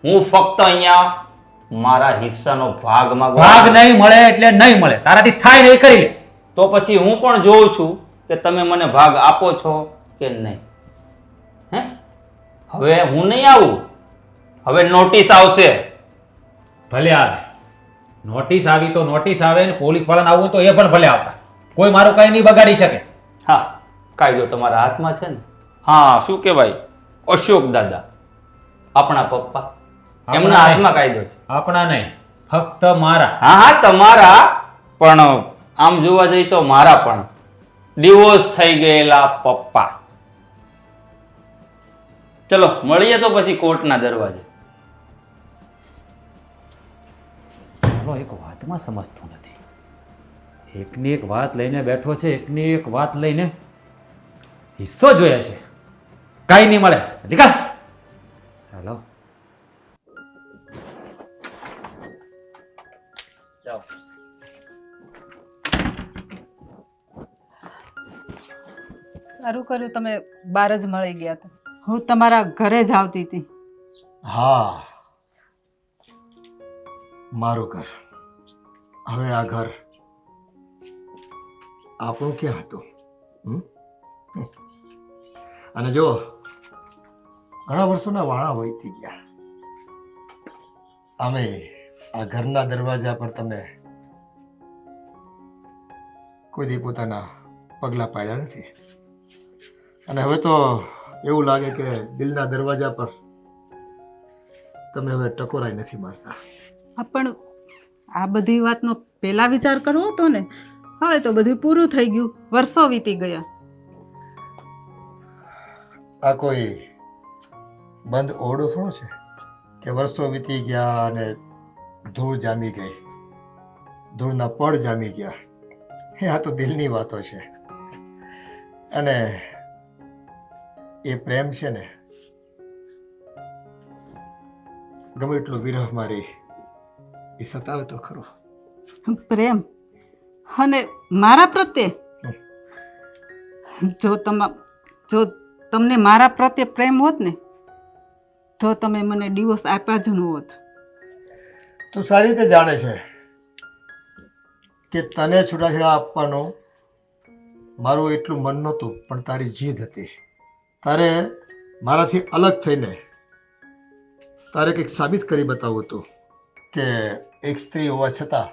હું ફક્ત અહીંયા મારા હિસ્સાનો ભાગ માંગવા. ભાગ નહીં મળે એટલે નહીં મળે. તારાથી થાય નહીં કરી લે. તો પછી હું પણ જોઉં છું કે તમે મને ભાગ આપો છો કે નહીં. હવે હું નહીં આવું, હવે નોટિસ આવશે. ભલે આવે. નોટિસ આવી તો નોટિસ આવે ને પોલીસ વાળાને આવવું તો એ પણ ભલે આવતા. કોઈ મારું કઈ નહીં બગાડી શકે. હા, કાયદો તમારા હાથમાં છે ને. હા, શું કહેવાય, અશોક દાદા આપણા પપ્પા, એમના હાથમાં કાયદો છે. આપણા નહીં, ફક્ત મારા. હા, તમારા પણ આમ જોવા જઈએ તો મારા પણ ડિવોર્સ થઈ ગયેલા પપ્પા. ચલો મળીએ તો પછી કોર્ટના દરવાજે. ચાલો, એક વાતમાં સમજતો નથી. એકની એક વાત લઈને બેઠો છે, એકની એક વાત લઈને હિસ્સો જોઈએ છે. કાંઈ નહીં મળે. નીકળ. ચાલો. સારું કર્યું તમે બહાર જ મળી ગયા હતા. હું તમારા ઘરે જ આવતી હતી. હા, મારું ઘર. હવે આ ઘર આપણું ક્યાં હતું? અને જો ઘણા વર્ષોના વાણા વહીતી ગયા. અમે આ ઘરના દરવાજા પર તમે કોઈ દી પોતાના પગલાં પાડ્યા નથી. અને હવે તો એવું લાગે કે દિલના દરવાજા પર તમે હવે ટકોરાઈ નથી મારતા. પણ આ બધી વાતનો પહેલા વિચાર કરવો હતો ને. હવે તો બધું પૂરું થઈ ગયું, વર્ષો વીતી ગયા. આ કોઈ બંધ ઓરડો થોડો છે કે વર્ષો વીતી ગયા અને ધૂળ જામી ગઈ, ધૂળના પડ જામી ગયા. આ તો દિલની વાતો છે. અને એ પ્રેમ છે ને, ગમે એટલો વિરહ મારી એ સતાવે તો ખરો. પ્રેમ અને મારા પ્રત્યે? જો તમને મારા પ્રત્યે પ્રેમ હોત ને તો તમે મને ડિવોર્સ આપ્યા જ ન હોત. તું સારી રીતે જાણે છે કે તને છૂટાછેડા આપવાનું મારું એટલું મન નહોતું, પણ તારી જીદ હતી. તારે મારાથી અલગ થઈને તારે કંઈક સાબિત કરી બતાવવું હતું કે એક સ્ત્રી હોવા છતાં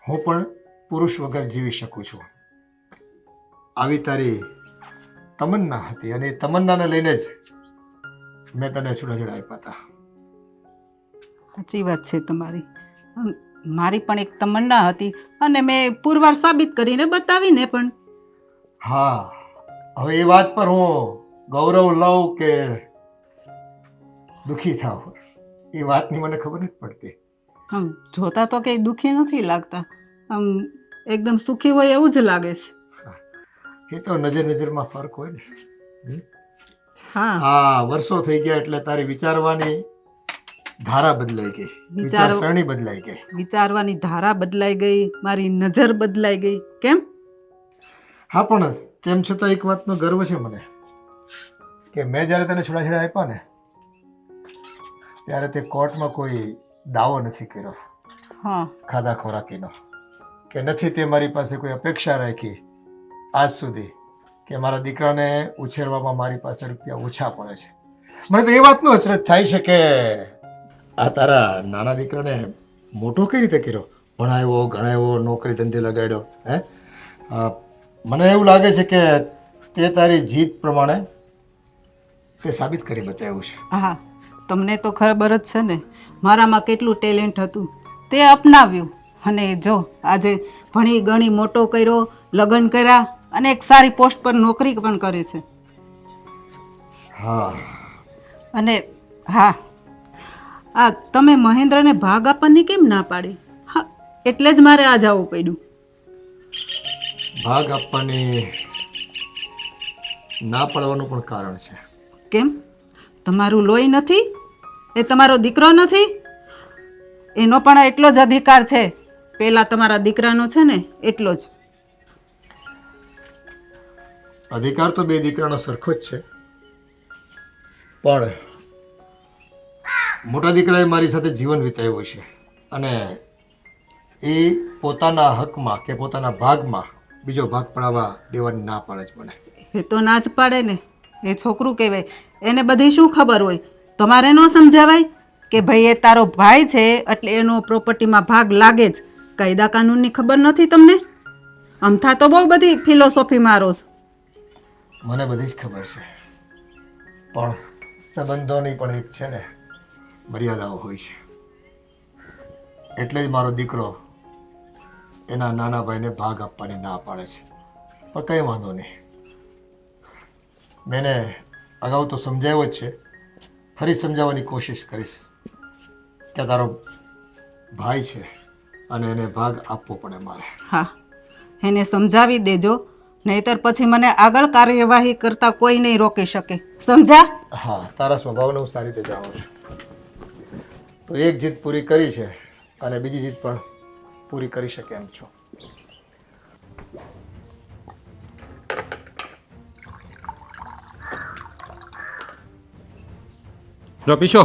હું પણ પુરુષ વગર જીવી શકું છું. આવી તારી તમન્ના હતી અને એ તમન્નાને લઈને જ મેં તને છૂટાછેડા આપ્યા હતા. સાચી વાત છે તમારી. મારી પણ એક તમન્ના હતી અને મેં પુરવાર સાબિત કરીને બતાવીને પણ. હા, હવે એ વાત પર હું ગૌરવ લઉં કે દુઃખી થાવ એ વાતની મને ખબર નથી પડતી. આમ જોતા તો કંઈ દુઃખી નથી લાગતા, આમ એકદમ સુખી હોય એવું જ લાગે છે. એ તો નજરમાં ફરક હોય ને. હા, હા, વર્ષો થઈ ગયા એટલે તારી વિચારવાની ધારા બદલાઈ ગઈ, વિચારસરણી બદલાઈ ગઈ. વિચારવાની ધારા બદલાઈ ગઈ, મારી નજર બદલાઈ ગઈ. કેમ? હા, પણ તેમ છતાં એક વાતનો ગર્વ છે મને કે મેં જ્યારે તને છૂટાછેડા આપ્યા ને ત્યારે તે કોર્ટમાં કોઈ દાવો નથી કર્યો હા, ખાધા ખોરાકીનો, કે નથી તે મારી પાસે કોઈ અપેક્ષા રાખી આજ સુધી કે મારા દીકરાને ઉછેરવામાં મારી પાસે રૂપિયા ઓછા પડે છે. મને તો એ વાતનો અચરજ થાય છે કે આ તારા નાના દીકરાને મોટો કઈ રીતે કર્યો, ભણાવ્યો, ગણાવ્યો, નોકરી ધંધે લગાડ્યો. મને એવું લાગે છે કે તે તારી જીત પ્રમાણે તે સાબિત કરી બતાવ્યું છે. હા, તમને તો ખબર જ છે ને મારામાં કેટલું ટેલેન્ટ હતું, તે અપનાવ્યું અને જો આજે ભણી ગણી મોટો કર્યો, લગ્ન કર્યા અને એક સારી પોસ્ટ પર નોકરી પણ કરે છે. હા, અને હા, આ તમે મહેન્દ્રને ભાગ આપવાની કેમ ના પાડી? હા, એટલે જ મારે આ જવું પડ્યું. ભાગ આપવાની ના પાડવાનું પણ કારણ છે. કેમ? તમારું લોહી નથી? એ તમારો દીકરો નથી? એનો પણ એટલો જ અધિકાર છે, પેલા તમારા દીકરાનો છે ને એટલો જ. અધિકાર તો બે દીકરાનો સરખો જ છે, પણ મોટા દીકરાએ મારી સાથે જીવન વિતાવ્યું છે અને એ પોતાના હકમાં કે પોતાના ભાગમાં બીજો ભાગ પડાવવા દેવાની ના પાડે છે મને. એ તો ના જ પાડે ને, એ છોકરું કહેવાય, એને બધી શું ખબર હોય? તમારે ન સમજાવાય કે ભાઈ એ તારો ભાઈ છે એટલે એનો પ્રોપર્ટીમાં ભાગ લાગે જ. કાયદા કાનૂનની ખબર નથી તમને? અમથા તો બહુ બધી ફિલોસોફી મારો છો. મને બધી જ ખબર છે, પણ સંબંધોની પણ એક છે ને મર્યાદાઓ હોય છે. એટલે જ મારો દીકરો એના નાના ભાઈને ભાગ આપવાની ના પાડે છે. પણ કંઈ વાંધો નહીં, મેં અગાઉ તો સમજાવ્યો જ છે, ફરી સમજાવવાની કોશિશ કરીશ કે તારો ભાઈ છે અને એને ભાગ આપવો પડે મારે. હા, એને સમજાવી દેજો, નહીતર પછી મને આગળ કાર્યવાહી કરતા કોઈ નહીં રોકી શકે. સમજા? હા, તારા સ્વભાવને હું સારી રીતે જાણું છું. તો એક જીત પૂરી કરી છે અને બીજી જીત પણ પૂરી કરી શકે એમ છો. જો પીશો.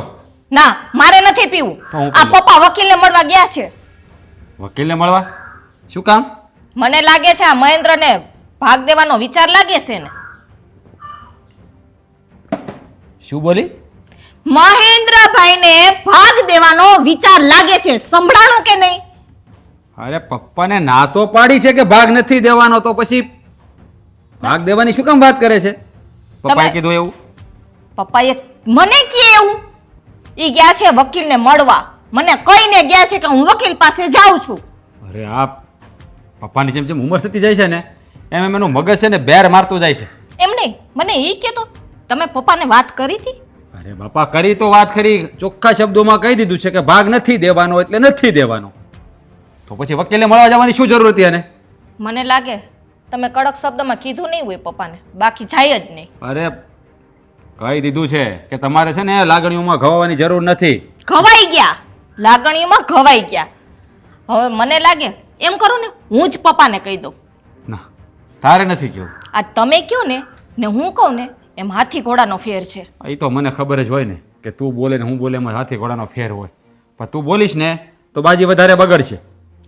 ના, મારે નથી પીવું. તો હું આ પી લઉં. પપ્પા વકીલને મળવા ગયા છે. વકીલને મળવા? શું કામ? મને લાગે છે આ મહેન્દ્રને ભાગ દેવાનો વિચાર લાગે છે ને. શું બોલી? મહેન્દ્રભાઈને ભાગ દેવાનો વિચાર લાગે છે. સંભળાણું કે નહીં? અરે પપ્પાને ના તો પાડી છે કે ભાગ નથી દેવાનો, તો પછી ભાગ દેવાની શું કામ વાત કરે છે? પપ્પાએ કીધું એવું? પપ્પાએ મને કે એવું ઈ ગયા છે વકીલને મળવા, મને કહીને ગયા છે કે હું વકીલ પાસે જાઉં છું. અરે આ પપ્પાની જેમ જેમ ઉંમર થતી જાય છે ને એમ એમ એનું મગજ છે ને બેર મારતું જાય છે. એમ નહીં, મને ઈ કહેતો તમે પપ્પાને વાત કરી હતી? અરે બાપા, કરી તો વાત કરી, ચોખ્ખા શબ્દોમાં કહી દીધું છે કે ભાગ નથી દેવાનો એટલે નથી દેવાનો. તો પછી વકીલને મળવા જવાની શું જરૂર હતી એને? મને લાગે તમે કડક શબ્દમાં કીધું નહીં હોય પપ્પાને, બાકી જાય જ નહીં. અરે કહી દીધું છે કે તમારે છે ને લાગણીઓમાં ઘવાવાની જરૂર નથી. ઘવાઈ ગયા, લાગણીઓમાં ઘવાઈ ગયા. હવે મને લાગે એમ કરું ને, હું જ પપ્પાને કહી દઉં. ના, તારે નથી કેવું. આ તમે કયો ને હું કહું ને એમ હાથી ઘોડાનો ફેર છે. એ તો મને ખબર જ હોય ને કે તું બોલે ને હું બોલે એમાં હાથી ઘોડાનો ફેર હોય. પણ તું બોલીશ ને તો બાજી વધારે બગડશે.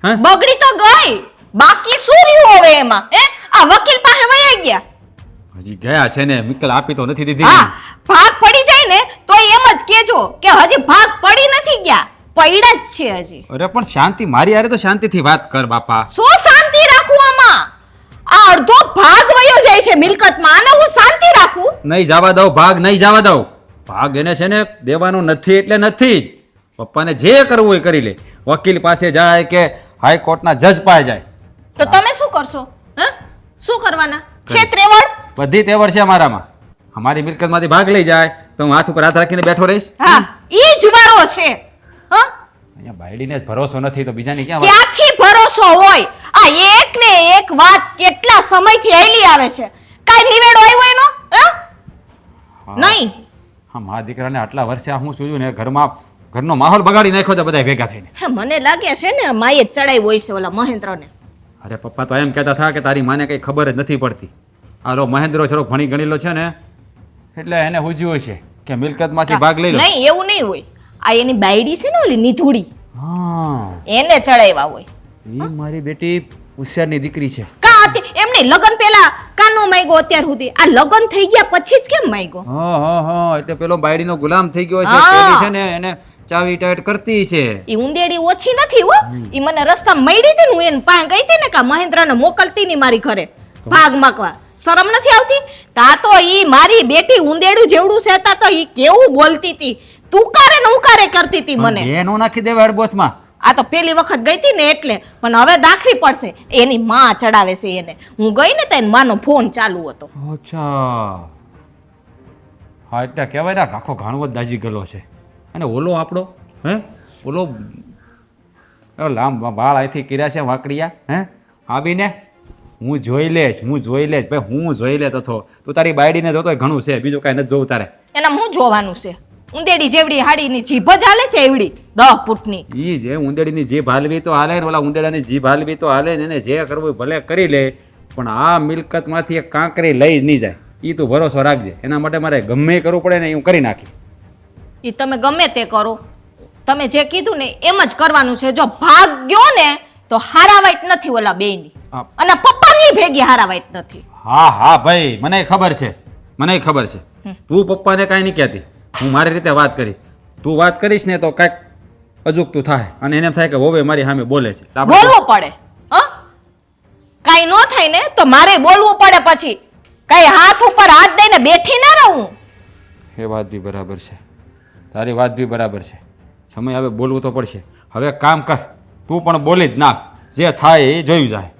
હે, બગડી તો ગઈ, બાકી શું રહ્યું હવે એમાં? હે, આ વકીલ પાસે વયા ગયા. હજી ગયા છે ને, મિત્તલ આપી તો નથી દીધી. હા ભાગ પડી જાય ને તો એમ જ કેજો કે હજી ભાગ પડી નથી ગયા, પડ્યા જ છે હજી. અરે પણ શાંતિ, મારી યારે તો શાંતિથી વાત કર બાપા. શું શાંતિ રાખું આમાં? આ અડધો ભાગ વયો જાય છે મિલકતમાં, અને હું શાંતિ રાખું? નહીં જવા દઉં ભાગ, નહીં જવા દઉં ભાગ. એને છે ને દેવાનું નથી એટલે નથી જ. પપ્પાને જે કરવું હોય કરી લે. વકીલ પાસે જાય કે હાઈકોર્ટના જજ પાસે જાય. તો તમે શું કરશો? હ શું કરવાના છે? ત્રેવડ બધી તેવડ છે મારામાં. અમારી મિલકતમાંથી ભાગ લઈ જાય તો હું હાથ ઉપર હાથ રાખીને બેઠો રહીશ. હા ઈ જ વારો છે. હ અહીંયા બાયડીને જ ભરોસો નથી તો બીજાની ક્યાં વાત? ક્યાંથી ભરોસો હોય? આ એક ને એક વાત કેટલા સમયથી આયલી આવે છે, કાઈ નિવેડો આવ્યો એનો? નહીં. હા, મા દીકરાને આટલા વર્ષે આ હું જોયું ને, ઘરનો માહોલ બગાડી નાખ્યો તો બધા ભેગા થઈને. હે મને લાગે છે ને માએ ચડાઈ હોય છે ઓલા મહેન્દ્રને. અરે પપ્પા તો એમ કહેતા હતા કે તારી માને કઈ ખબર જ નથી પડતી. આ લો મહેન્દ્ર થોડોક ભણી ગણેલો છે ને એટલે એને હુજ્યું છે કે મિલકતમાંથી ભાગ લઈ લો. નહીં એવું નહીં હોય. આ એની બાયડી છે ને ઓલી નિધુડી, હા, એને ચડાવ્યા હોય. એ મારી બેટી હોશિયારની દીકરી છે. કા હતી એમને લગન પેલા કાનો માંગ્યો અત્યાર સુધી? આ લગન થઈ ગયા પછી જ કેમ માંગ્યો? હા એટલે પેલો બાયડીનો ગુલામ થઈ ગયો છે. હા. પેલી છે ને એને ચાવી ટાઈટ કરતી છે. ઈ ઉંદેડી ઓછી નથી હો. ઈ મને રસ્તા મળી હતી ને, હું એને પાન ગઈ હતી ને કે મહેન્દ્રને મોકલતી ની મારી ઘરે ભાગ માંગવા. શરમ નથી આવતી? તા તો ઈ મારી બેટી ઉંદેડું જેવડું છે, તા તો ઈ કેવું બોલતી હતી, તુકારે ને ઉકારે કરતી હતી મને. એનો નાખી દેવા અડબોથમાં. આ તો પેલી વખત ગઈ હતી ને એટલે, પણ હવે દાખવી પડશે. એની માં ચડાવે છે એને. હું ગઈ ને તો એની માનો ફોન ચાલુ હતો. અચ્છા, હા એટલે કહેવાય ને આખો ઘાણવો જ દાજી ગયેલો છે. અને ઓલો આપણો ઓલો લાંબ વાળ અહીંથી કર્યા છે વાકડિયા, આવીને હું જોઈ લેજ ભાઈ, હું જોઈ લે તો તું તારી બાયડીને જોતો ઘણું છે, બીજું કાંઈ નથી જોવું તારે. એના હું જોવાનું છે? ઉંદેડી જેવડી હાડીની જીભ જ હાલે છે એવડી 10 ફૂટની. ઈ જે ઉંદેડીની જીભ હાલવી તો હાલે ને ઓલા ઉંદેડાની જીભ હાલવી તો હાલે ને, એને જે કરવું ભલે કરી લે, પણ આ મિલકતમાંથી એક કાંકરી લઈ જ નહીં જાય. ઈ તું ભરોસો રાખજે. એના માટે મારે ગમે કરવું પડે ને હું કરી નાખીશ. ઈ તમે ગમે તે કરો, તમે જે કીધું ને એમ જ કરવાનું છે. જો ભાગ ગયો ને તો હારાવાઈટ નથી ઓલા બેયની, અને પપ્પાની ભેગી હારાવાઈટ નથી. હા ભાઈ, મને ખબર છે. તું પપ્પાને કાંઈ નહીં કહેતી, હું મારી રીતે વાત કરીશ. તું વાત કરીશ ને તો કાંઈક અજુગતું થાય અને એને એમ થાય કે હોવે મારી સામે બોલે છે. બોલવું પડે. કાંઈ ન થાય ને તો મારે બોલવું પડે. પછી કાંઈ હાથ ઉપર હાથ દઈને બેઠી ના રહું. એ વાત બી બરાબર છે, તારી વાત બી બરાબર છે. સમય હવે બોલવું તો પડશે. હવે કામ કર, તું પણ બોલી જ નાખ, જે થાય એ જોયું જાય.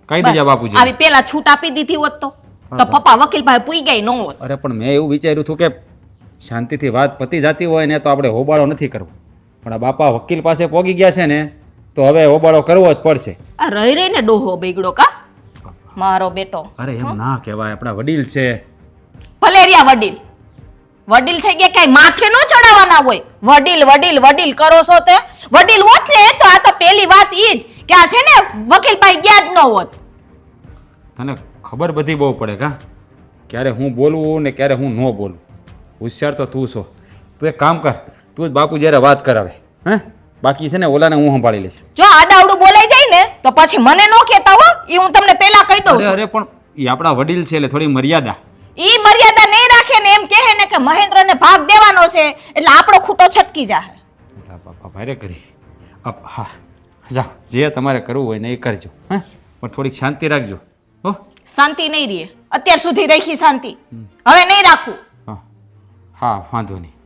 કહી દેજે બાપુજી. આવી પેલા છૂટ આપી દીધી હોત તો પપ્પા વકીલ પાસે પૂઈ ગઈ ન હોત. અરે પણ મેં એવું વિચાર્યું હતું કે શાંતિથી વાત પતી જતી હોય ને તો આપણે હોબાળો નથી કરવો, પણ આ બાપા વકીલ પાસે પોગી ગયા છે ને તો હવે હોબાળો કરવો જ પડશે. આ રહી રહીને ડોહો બગડો કા મારો બેટો. અરે એમ ના કહેવાય, આપણા વડીલ છે. ભલે રહ્યા વડીલ થઈ ગયા, કઈ માથે ન ચડાવવાના હોય. વડીલ કરો છો તે વડીલ હોત ને તો આ તો પેલી વાત ઈ જ કે આ છે ને વકીલ પાસે ગયા જ ન હોત. તને ખબર બધી બહુ પડે કા, ક્યારે હું બોલવું ને ક્યારે હું ન બોલું. હોશિયાર તો તું છો. તું એક કામ કર, તું જ બાપુ જ્યારે વાત કરાવે, બાકી છે ને ઓલાને હું સંભાળી લઈશ. જો આડાવડું બોલાઈ જાય ને તો પછી મને ન કહેતા હો, ઈ હું તમને પહેલા કહી દઉં છું. અરે પણ એ આપણા વડીલ છે એટલે થોડી મર્યાદા. ઈ મર્યાદા નહીં રાખે ને એમ કહે ને કે મહેન્દ્રને ભાગ દેવાનો છે એટલે આપણો ખૂટો છટકી જાય. બાપા ભારે કરી. હા જા, જે તમારે કરવું હોય ને એ કરજો, પણ થોડીક શાંતિ રાખજો. હો, શાંતિ નહીં રહે. અત્યાર સુધી રાખી શાંતિ, હવે નહીં રાખું. હા વાંધો નહીં.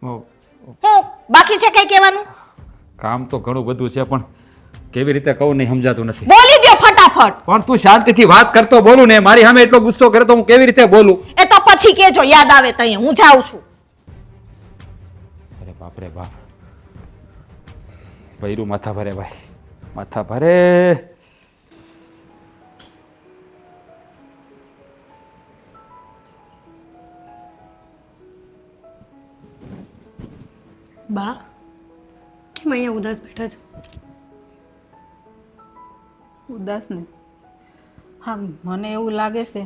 હું બાકી છે કઈ કહેવાનું? કામ તો ઘણું બધું છે પણ કેવી રીતે કહું નહીં સમજાતું નથી. બોલી દો ફટાફટ. પણ તું શાંતિથી વાત કરતો બોલું ને, મારી સામે એટલો ગુસ્સો કરે તો હું કેવી રીતે બોલું? એ તો પછી કેજો, યાદ આવે તો અહીંયા હું જાઉં છું. અરે બાપ રે બાપ, ભૈરું માથા ભરે ભાઈ, માથા ભરે. બા કેમ અહીંયા ઉદાસ બેઠા છો? ઉદાસ ને? હા, મને એવું લાગે છે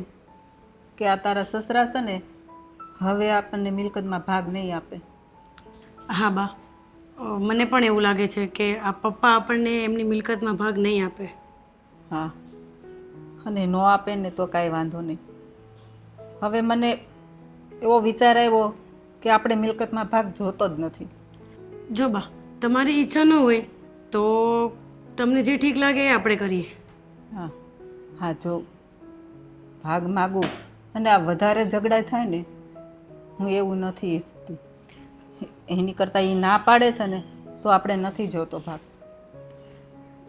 કે આ તારા સસરા છે ને હવે આપણને મિલકતમાં ભાગ નહીં આપે. હા બા, મને પણ એવું લાગે છે કે આ પપ્પા આપણને એમની મિલકતમાં ભાગ નહીં આપે. હા, અને ન આપે ને તો કાંઈ વાંધો નહીં, હવે મને એવો વિચાર આવ્યો કે આપણે મિલકતમાં ભાગ જોતો જ નથી. જો બા તમારી ઈચ્છા ન હોય તો તમને જે ઠીક લાગે એ આપણે કરીએ. હા હા, જો ભાગ માગું અને આ વધારે ઝઘડા થાય ને, હું એવું નથી ઈચ્છતી. એની કરતાં એ ના પાડે છે ને તો આપણે નથી જોતો ભાગ.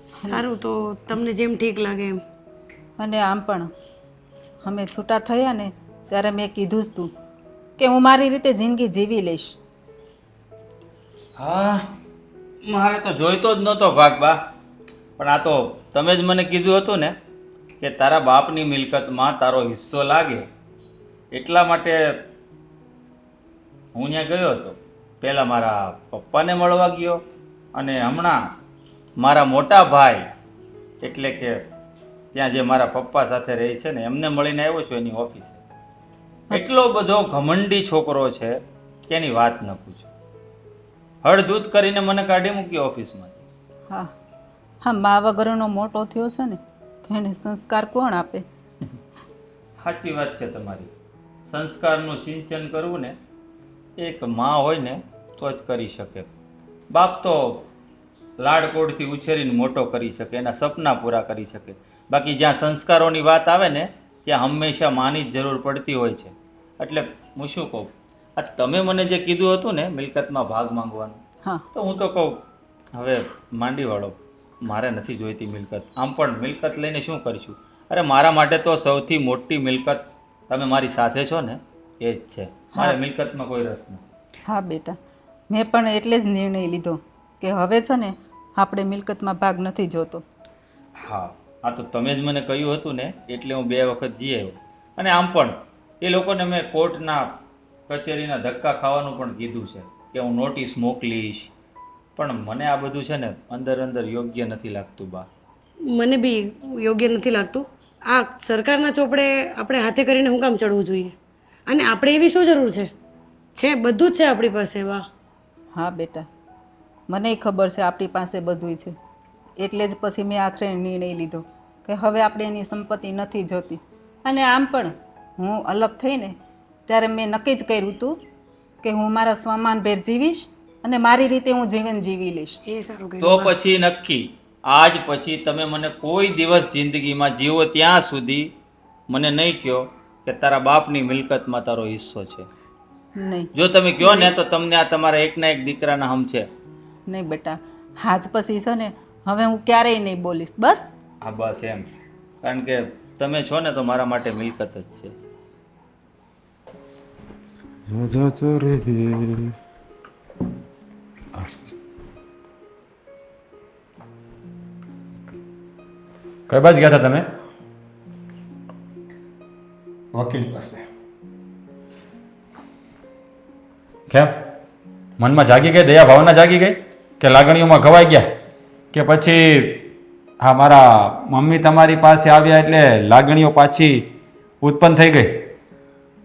સારું, તો તમને જેમ ઠીક લાગે એમ. અને આમ પણ અમે છૂટા થયા ને ત્યારે મેં કીધું જ તું કે હું મારી રીતે જિંદગી જીવી લઈશ. હા, મારે તો જોઈતો જ નહોતો ભાગ બા, પણ આ તો તમે જ મને કીધું હતું ને કે તારા બાપની મિલકતમાં તારો હિસ્સો લાગે, એટલા માટે હું ત્યાં ગયો હતો. પહેલાં મારા પપ્પાને મળવા ગયો અને હમણાં મારા મોટા ભાઈ એટલે કે ત્યાં જે મારા પપ્પા સાથે રહે છે ને એમને મળીને આવ્યો છું એની ઓફિસે. એટલો બધો ઘમંડી છોકરો છે કે એની વાત ન પૂછો. હળધૂત કરીને મને કાઢી મૂકી ઓફિસમાંથી. હા હા, મા વગરનો મોટો થયો છે ને તો એને સંસ્કાર કોણ આપે? સાચી વાત છે તમારી. સંસ્કારનું સિંચન કરવું ને એક માં હોય ને તો જ કરી શકે. બાપ તો લાડકોડથી ઉછેરીને મોટો કરી શકે, એના સપના પૂરા કરી શકે. બાકી જ્યાં સંસ્કારોની વાત આવે ને ત્યાં હંમેશા માની જ જરૂર પડતી હોય છે. એટલે હું શું કહું, આ તમે મને જે કીધું હતું ને મિલકતમાં ભાગ માંગવાનું, હા તો હું તો કહું હવે માંડી વાળો, મારે નથી જોઈતી મિલકત. આમ પણ મિલકત લઈને શું કરીશું? અરે મારા માટે તો સૌથી મોટી મિલકત તમે મારી સાથે છો ને એ જ છે. મારે મિલકતમાં કોઈ રસ નથી. હા બેટા, મેં પણ એટલે જ નિર્ણય લીધો કે હવે છે ને આપણે મિલકતમાં ભાગ નથી જોતો. હા, આ તો તમે જ મને કહ્યું હતું ને એટલે હું 2 વખત જઈ આવ્યો. અને આમ પણ એ લોકોને મેં કોર્ટના કચેરીના ધક્કા ખાવાનું પણ કીધું છે કે હું નોટિસ મોકલીશ, પણ મને આ બધું છે ને અંદર અંદર યોગ્ય નથી લાગતું બા. મને બી યોગ્ય નથી લાગતું. આ સરકારના ચોપડે આપણે હાથે કરીને શું કામ ચડવું જોઈએ? અને આપણે એવી શું જરૂર છે બધું જ છે આપણી પાસે. વાહ. હા બેટા, મને ખબર છે આપણી પાસે બધુંય છે, એટલે જ પછી મેં આખરે નિર્ણય લીધો કે હવે આપણે એની સંપત્તિ નથી જોતી. અને આમ પણ હું અલગ થઈને ત્યારે મેં નક્કી જ કર્યું હતું કે હું મારા સ્વમાનભેર જીવીશ અને મારી રીતે હું જીવન જીવી લઈશ. એ સારું તો કહ્યું. પછી નક્કી આજ પછી તમે મને કોઈ દિવસ જિંદગીમાં જીવો ત્યાં સુધી મને નહીં કહો કે તારા બાપની મિલકતમાં તારો હિસ્સો છે. નહીં જો તમે કહો ને તો તમને આ તમારા એકના એક દીકરાના હમ છે. નહીં બેટા, આજ પછી છે ને હવે હું ક્યારેય નહીં બોલીશ. બસ. હા બસ એમ, કારણ કે તમે છો ને તો મારા માટે મિલકત જ છે. કઈ બાજુ ગયા હતા તમે? વકીલ પાસે. કેમ મનમાં જાગી ગઈ દયા ભાવના જાગી ગઈ કે લાગણીઓમાં ઘવાઈ ગયા કે પછી હા મારા મમ્મી તમારી પાસે આવ્યા એટલે લાગણીઓ પાછી ઉત્પન્ન થઈ ગઈ?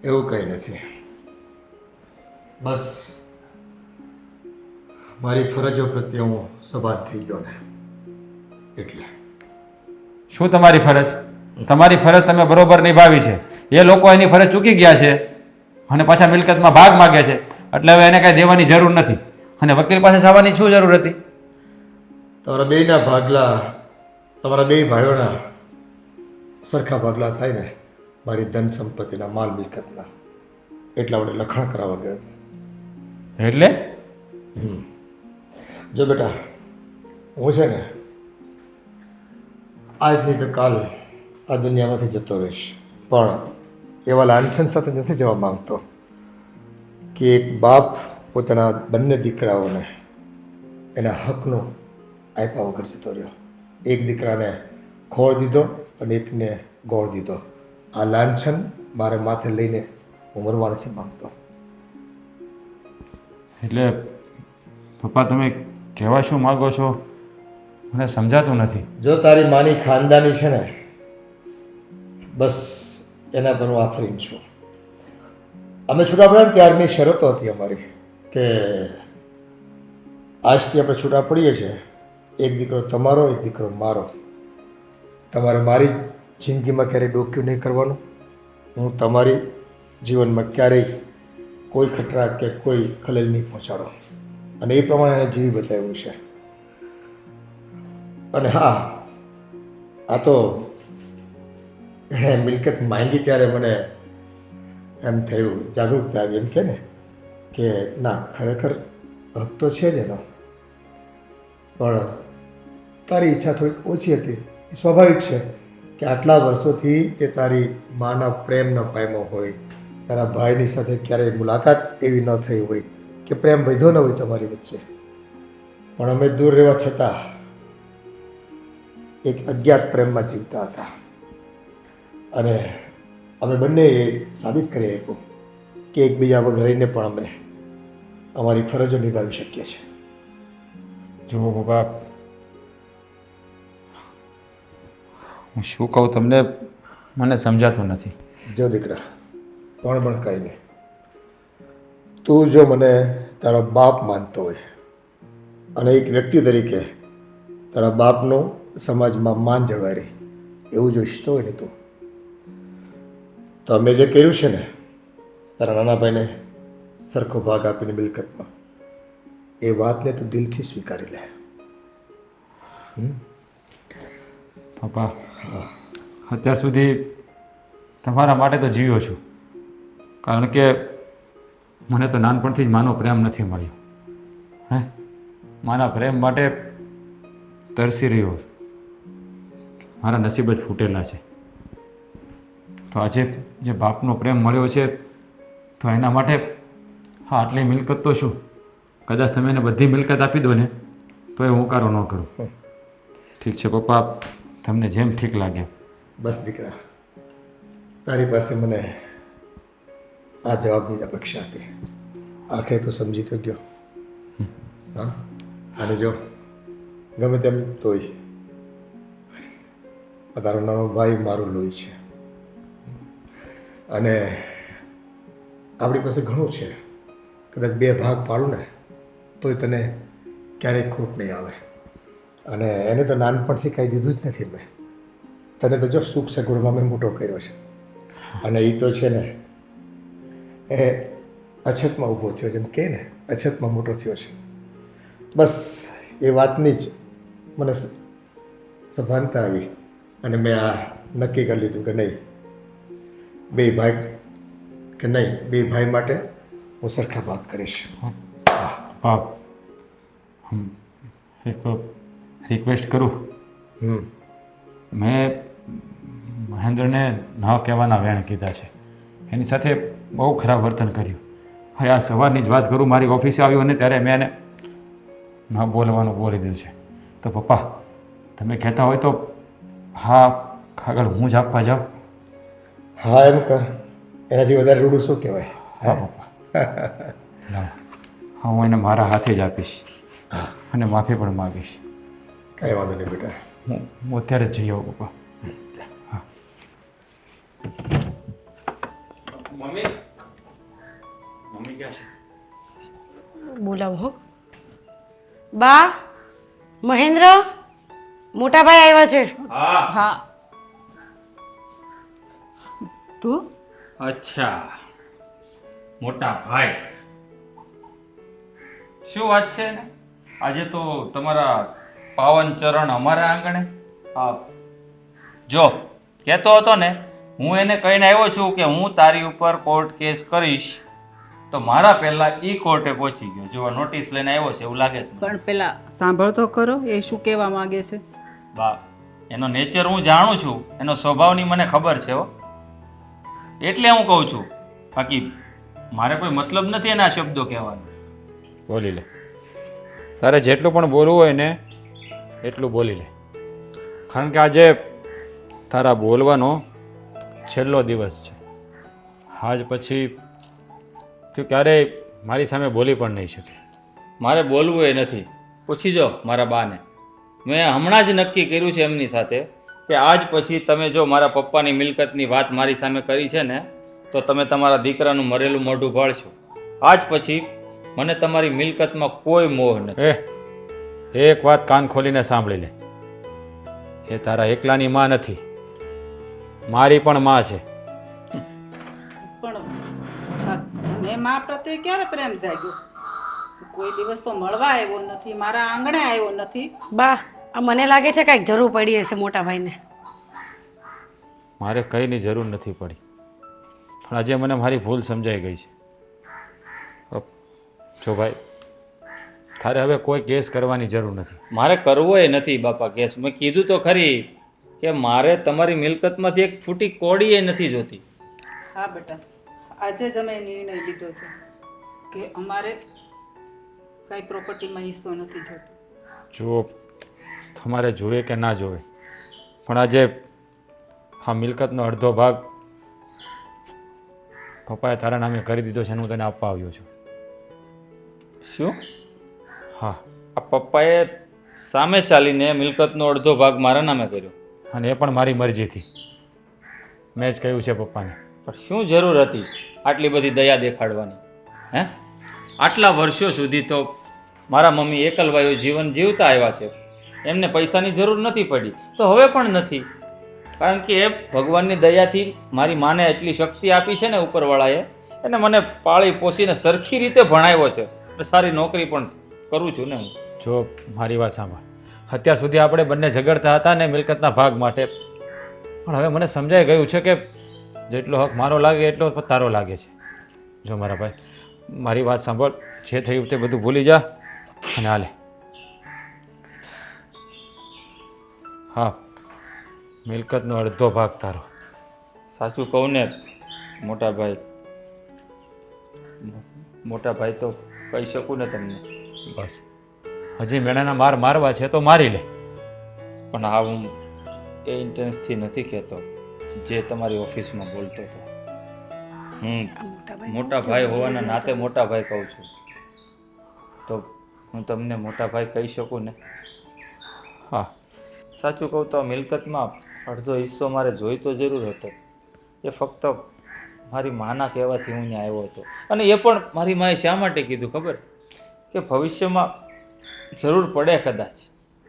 એવું કંઈ નથી, બસ મારી ફરજો પ્રત્યે હું સભાન થઈ ગયો ને એટલે. શું તમારી ફરજ? તમારી ફરજ તમે બરોબર નિભાવી છે. એ લોકો એની ફરજ ચૂકી ગયા છે અને પાછા મિલકતમાં ભાગ માગે છે, એટલે હવે એને કાંઈ દેવાની જરૂર નથી. અને વકીલ પાસે જવાની શું જરૂર હતી? તમારા બેયના ભાગલા, તમારા બે ભાઈઓના સરખા ભાગલા થાય ને મારી ધન સંપત્તિના માલ મિલકતના, એટલા માટે લખાણ કરાવવા ગયો હતો. એટલે જો બેટા, હું છે ને આજ નહીં તો કાલ આ દુનિયામાંથી જતો રહીશ, પણ એવા લાંછન સાથે નથી જવા માંગતો કે એક બાપ પોતાના બંને દીકરાઓને એના હકનો આપ્યા વગર જતો રહ્યો. એક દીકરાને ખોળ દીધો અને એકને ગોળ દીધો. આ લાંછન મારે માથે લઈને હું મરવા નથી માંગતો. એટલે પપ્પા તમે કહેવા શું માગો છો મને સમજાતું નથી. જો તારી માની ખાનદાની છે ને, બસ એના પર હું આફરીન છું. અમે છૂટા પડ્યા ને ત્યારની શરતો હતી અમારી કે આજથી આપણે છૂટા પડીએ છીએ, એક દીકરો તમારો, એક દીકરો મારો. તમારે મારી જિંદગીમાં ક્યારેય ડોક્યું નહીં કરવાનું, હું તમારી જીવનમાં ક્યારેય કોઈ ખતરા કે કોઈ ખલેલ નહીં પહોંચાડો, અને એ પ્રમાણે એને જીવી બતાવ્યું છે. અને હા, આ તો એણે મિલકત માંગી ત્યારે મને એમ થયું, જાગૃતતા આવી, એમ કે ને કે ના, ખરેખર હક તો છે જ એનો, પણ તારી ઈચ્છા થોડીક ઓછી હતી. એ સ્વાભાવિક છે કે આટલા વર્ષોથી તે તારી માના પ્રેમ ન પામ્યો હોય, તારા ભાઈની સાથે ક્યારેય મુલાકાત એવી ન થઈ હોય કે પ્રેમ વધ્યો ન હોય તમારી વચ્ચે, પણ અમે દૂર રહેવા છતાં એક અજ્ઞાત પ્રેમમાં જીવતા હતા. અને અમે બંને એ સાબિત કરી આપ્યું કે એકબીજા વગર રહીને પણ અમે અમારી ફરજો નિભાવી શકીએ છીએ. જુઓ પપ્પા, હું શું કહું તમને, મને સમજાતું નથી. જો દીકરા, પણ કંઈ નહીં. તું જો મને તારો બાપ માનતો હોય અને એક વ્યક્તિ તરીકે તારા બાપનું સમાજમાં માન જળવાઈ રહે એવું જો ઈચ્છતો હોય ને તું, તો અમે જે કર્યું છે ને તારા નાના ભાઈને સરખો ભાગ આપીને મિલકતમાં, એ વાતને તું દિલથી સ્વીકારી લે. પપ્પા, અત્યાર સુધી તમારા માટે તો જીવ્યો છું, કારણ કે મને તો નાનપણથી જ માનો પ્રેમ નથી મળ્યો. હે, મારા પ્રેમ માટે તરસી રહ્યો, મારા નસીબ જ ફૂટેલા છે. તો આજે જે બાપનો પ્રેમ મળ્યો છે, તો એના માટે હા, આટલી મિલકત તો શું, કદાચ તમે એને બધી મિલકત આપી દો ને તો એ હુંકારો ન કરું. ઠીક છે પપ્પા, તમને જેમ ઠીક લાગે. બસ દીકરા, તારી પાસે મને આ જવાબની અપેક્ષા હતી, આખરે તો સમજી તો ગયો. હા, અને જો ગમે તેમ તોય આ તારો નાનો ભાઈ મારું લોહી છે, અને આપણી પાસે ઘણું છે. કદાચ 2 ભાગ પાડું ને તોય તને ક્યારેય ખોટ નહીં આવે. અને એને તો નાનપણથી કંઈ દીધું જ નથી મેં તને, તો જો સુખ સગવડમાં મેં મોટો કર્યો છે. અને એ તો છે ને એ અછતમાં ઊભો થયો, જેમ કહે ને અછતમાં મોટો થયો છે. બસ એ વાતની જ મને સભાનતા આવી અને મેં આ નક્કી કરી લીધું કે નહીં, 2 ભાઈ માટે હું સરખા ભાગ કરીશ. બાપ, એક રિક્વેસ્ટ કરું. મેં મહેન્દ્રને ન કહેવાના વેણ કીધા છે, એની સાથે બહુ ખરાબ વર્તન કર્યું. અરે આ સવારની જ વાત કરું, મારી ઓફિસે આવ્યો ને ત્યારે મેં એને ન બોલવાનું બોલી દીધું છે. તો પપ્પા, તમે કહેતા હોય તો હા, આગળ હું જ આપવા જાઉં. હા એમ કર, એનાથી વધારે રૂડું શું કહેવાય. હા પપ્પા, હા, હું એને મારા હાથે જ આપીશ અને માફી પણ માગીશ. કાંઈ વાંધો નહીં બેટા, હું અત્યારે જ જઈ આવું પપ્પા. હા. મમ્મી ક્યાં છે? બોલાવો હો. બા, મહેન્દ્ર, મોટા ભાઈ આવ્યા છે. હા, તું અચ્છા, મોટા ભાઈ, શું વાત છે ને? આજે તો તમારા પાવન ચરણ અમારા આંગણે. હા, જો કહેતો હતો ને, હું એને કહીને આવ્યો છું કે હું તારી ઉપર કોર્ટ કેસ કરીશ, તો મારા પહેલા ઈ કોર્ટે પહોંચી ગયો. જો નોટિસ લઈને આવ્યો છે એવું લાગે છે મને. પણ પેલા સાંભળ તો ખરો, એ શું કહેવા માંગે છે. બા, એનો નેચર હું જાણું છું, એનો સ્વભાવની મને ખબર છે હો, એટલે હું કહું છું. બાકી મારે કોઈ મતલબ નથી એના શબ્દો કહેવાનો. બોલી લે, તારે જેટલું પણ બોલવું હોય ને એટલું બોલી લે, કારણ કે આજે તારા બોલવાનો છેલ્લો દિવસ છે. આજ પછી તું ક્યારેય મારી સામે બોલી પણ નહીં શકે. મારે બોલવું એ નથી, પૂછી જો મારા બાને. મેં હમણાં જ નક્કી કર્યું છે એમની સાથે કે આજ પછી તમે જો મારા પપ્પાની મિલકતની વાત મારી સામે કરી છે ને, તો તમે તમારા દીકરાનું મરેલું મોઢું ભાળશો. આજ પછી મને તમારી મિલકતમાં કોઈ મોહ નથી. એક વાત કાન ખોલીને સાંભળી લે, એ તારા એકલાની માં નથી, મારી પણ માં છે. પણ માં પ્રત્યે ક્યારે પ્રેમ જાગ્યો? કોઈ દિવસ તો મળવા આવ્યો નથી, મારા આંગણે આવ્યો નથી. બા આ મને લાગે છે કાંઈક જરૂર પડી હશે મોટા ભાઈને. મારે કંઈની જરૂર નથી પડી, પણ આજે મને મારી ભૂલ સમજાઈ ગઈ છે. જો ભાઈ, તારે હવે કોઈ કેસ કરવાની જરૂર નથી. મારે કરવો એ નથી બાપા કેસ. મેં કીધું તો ખરી કે મારે તમારી મિલકતમાંથી એક ફૂટી કોડી એ નથી જોતી. હા બેટા, આજે જ અમે નિર્ણય લીધો છે કે અમારે કઈ પ્રોપર્ટીમાં હિસ્સો નથી જોતો. જો તમારે જોઈએ કે ના જોવે, પણ આજે આ મિલકતનો અડધો ભાગ પપ્પાએ તારા નામે કરી દીધો છે અને હું તને આપવા આવ્યો છું. શું? હા, આ પપ્પાએ સામે ચાલીને મિલકતનો અડધો ભાગ મારા નામે કર્યો? અને એ પણ મારી મરજીથી. મેં જ કહ્યું છે પપ્પાને. પણ શું જરૂર હતી આટલી બધી દયા દેખાડવાની? હે, આટલા વર્ષો સુધી તો મારા મમ્મી એકલવાયું જીવન જીવતા આવ્યા છે, એમને પૈસાની જરૂર નથી પડી, તો હવે પણ નથી. કારણ કે એ ભગવાનની દયાથી મારી માને એટલી શક્તિ આપી છે ને ઉપરવાળાએ, એને મને પાળી પોસીને સરખી રીતે ભણાવ્યો છે. સારી નોકરી પણ કરું છું ને હું. જો મારી વાત સાંભળ, અત્યાર સુધી આપણે બંને ઝઘડતા હતા ને મિલકતના ભાગ માટે, પણ હવે મને સમજાઈ ગયું છે કે જેટલો હક મારો લાગે એટલો તારો લાગે છે. જો મારા ભાઈ, મારી વાત સાંભળ, જે થયું તે બધું ભૂલી જા અને હાલે. હા, મિલકતનો અડધો ભાગ તારો. સાચું કહું ને મોટા ભાઈ, મોટા ભાઈ તો કહી શકું ને તમને. બસ હજી મેણાના માર મારવા છે તો મારી લે. પણ હા, હું એ ઇન્ટેન્સથી નથી કહેતો જે તમારી ઓફિસમાં બોલતો હતો. હું મોટા ભાઈ હોવાના નાતે મોટા ભાઈ કહું છું, તો હું તમને મોટા ભાઈ કહી શકું ને. હા, સાચું કહું તો મિલકતમાં અડધો હિસ્સો મારે જોઈતો જરૂર હતો. એ ફક્ત મારી માના કહેવાથી હું ત્યાં આવ્યો હતો. અને એ પણ મારી માએ શા માટે કીધું ખબર? કે ભવિષ્યમાં જરૂર પડે કદાચ,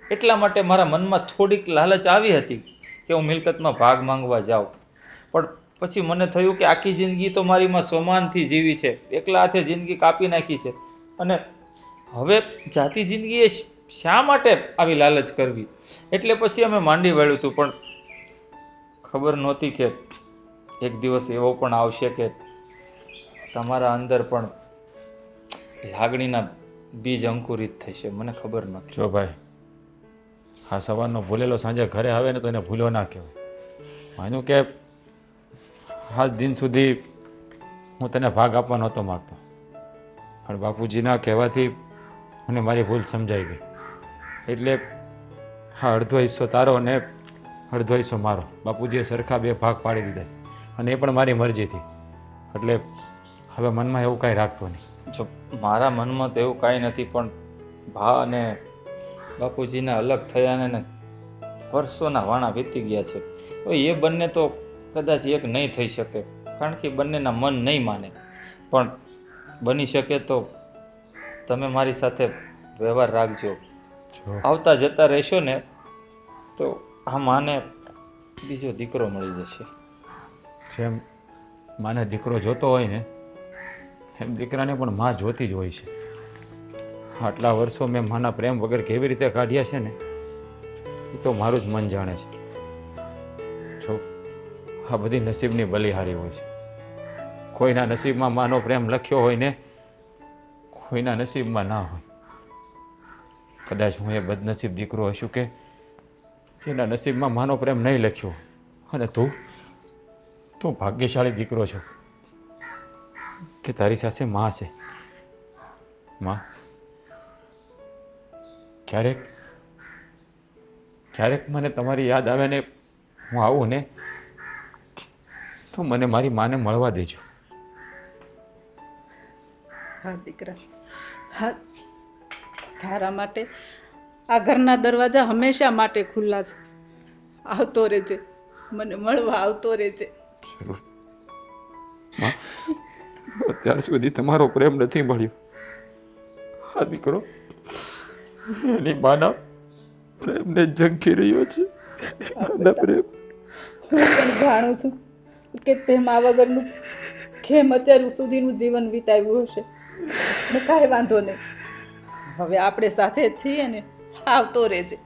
એટલા માટે મારા મનમાં થોડીક લાલચ આવી હતી કે હું મિલકતમાં ભાગ માંગવા જાઉં. પણ પછી મને થયું કે આખી જિંદગી તો મારી માં સોમાનથી જીવી છે, એકલા હાથે જિંદગી કાપી નાખી છે, અને હવે જાતી જિંદગીએ શા માટે આવી લાલચ કરવી? એટલે પછી અમે માંડી વળ્યું હતું. પણ ખબર નહોતી કે એક દિવસ એવો પણ આવશે કે તમારા અંદર પણ લાગણીના બીજ અંકુરિત થશે. મને ખબર નથી. જો ભાઈ, હા સવારનો ભૂલેલો સાંજે ઘરે આવે ને તો એને ભૂલો ના કહેવાય. માન્યું કે આજ દિન સુધી હું તને ભાગ આપવા નહોતો માગતો, પણ બાપુજીના કહેવાથી મને મારી ભૂલ સમજાઈ ગઈ. એટલે હા, અડધો હિસ્સો તારો અને અડધો હિસ્સો મારો. બાપુજીએ સરખા બે ભાગ પાડી દીધા છે, અને એ પણ મારી મરજીથી. એટલે હવે મનમાં એવું કાંઈ રાખતો નહીં. જો મારા મનમાં તો એવું કાંઈ નથી, પણ ભા અને બાપુજીના અલગ થયાને ને વર્ષોના વાણા વીતી ગયા છે. હવે એ બંને તો કદાચ એક નહીં થઈ શકે, કારણ કે બંનેના મન નહીં માને. પણ બની શકે તો તમે મારી સાથે વ્યવહાર રાખજો. જો આવતા જતા રહેશો ને તો આ માને બીજો દીકરો મળી જશે. જેમ માને દીકરો જોતો હોય ને, એમ દીકરાને પણ માં જોતી જ હોય છે. આટલા વર્ષો મેં માના પ્રેમ વગર કેવી રીતે કાઢ્યા છે ને, એ તો મારું જ મન જાણે છે. જો આ બધી નસીબની બલિહારી હોય છે. કોઈના નસીબમાં માનો પ્રેમ લખ્યો હોય ને, કોઈના નસીબમાં ના હોય. કદાચ હું એ બદનસીબ દીકરો હશું કે જેના નસીબમાં માનો પ્રેમ નહીં લખ્યો, અને તું ભાગ્યશાળી દીકરો છો કે તારી સાથે માં છે. માં, ક્યારેક મને તમારી યાદ આવે ને હું આવું ને, તો મને મારી માને મળવા દેજો. હા દીકરા, હા, તારા માટે આ ઘરના દરવાજા હંમેશા માટે ખુલ્લા છે. આવતો રહેજે, મને મળવા આવતો રહેજે. જરૂર. માં, અત્યાર સુધી તમારો પ્રેમ નથી મળ્યો. આ દીકરો એની માના પ્રેમને ઝંખી રહ્યો છે. માના પ્રેમ હું પણ જાણું છું કે તે મા વગરનું કેમ અત્યાર સુધીનું જીવન વિતાવ્યું હશે ને કાંઈ વાંધો નહીં, હવે આપણે સાથે જ છીએ ને, આવતો રહેજે.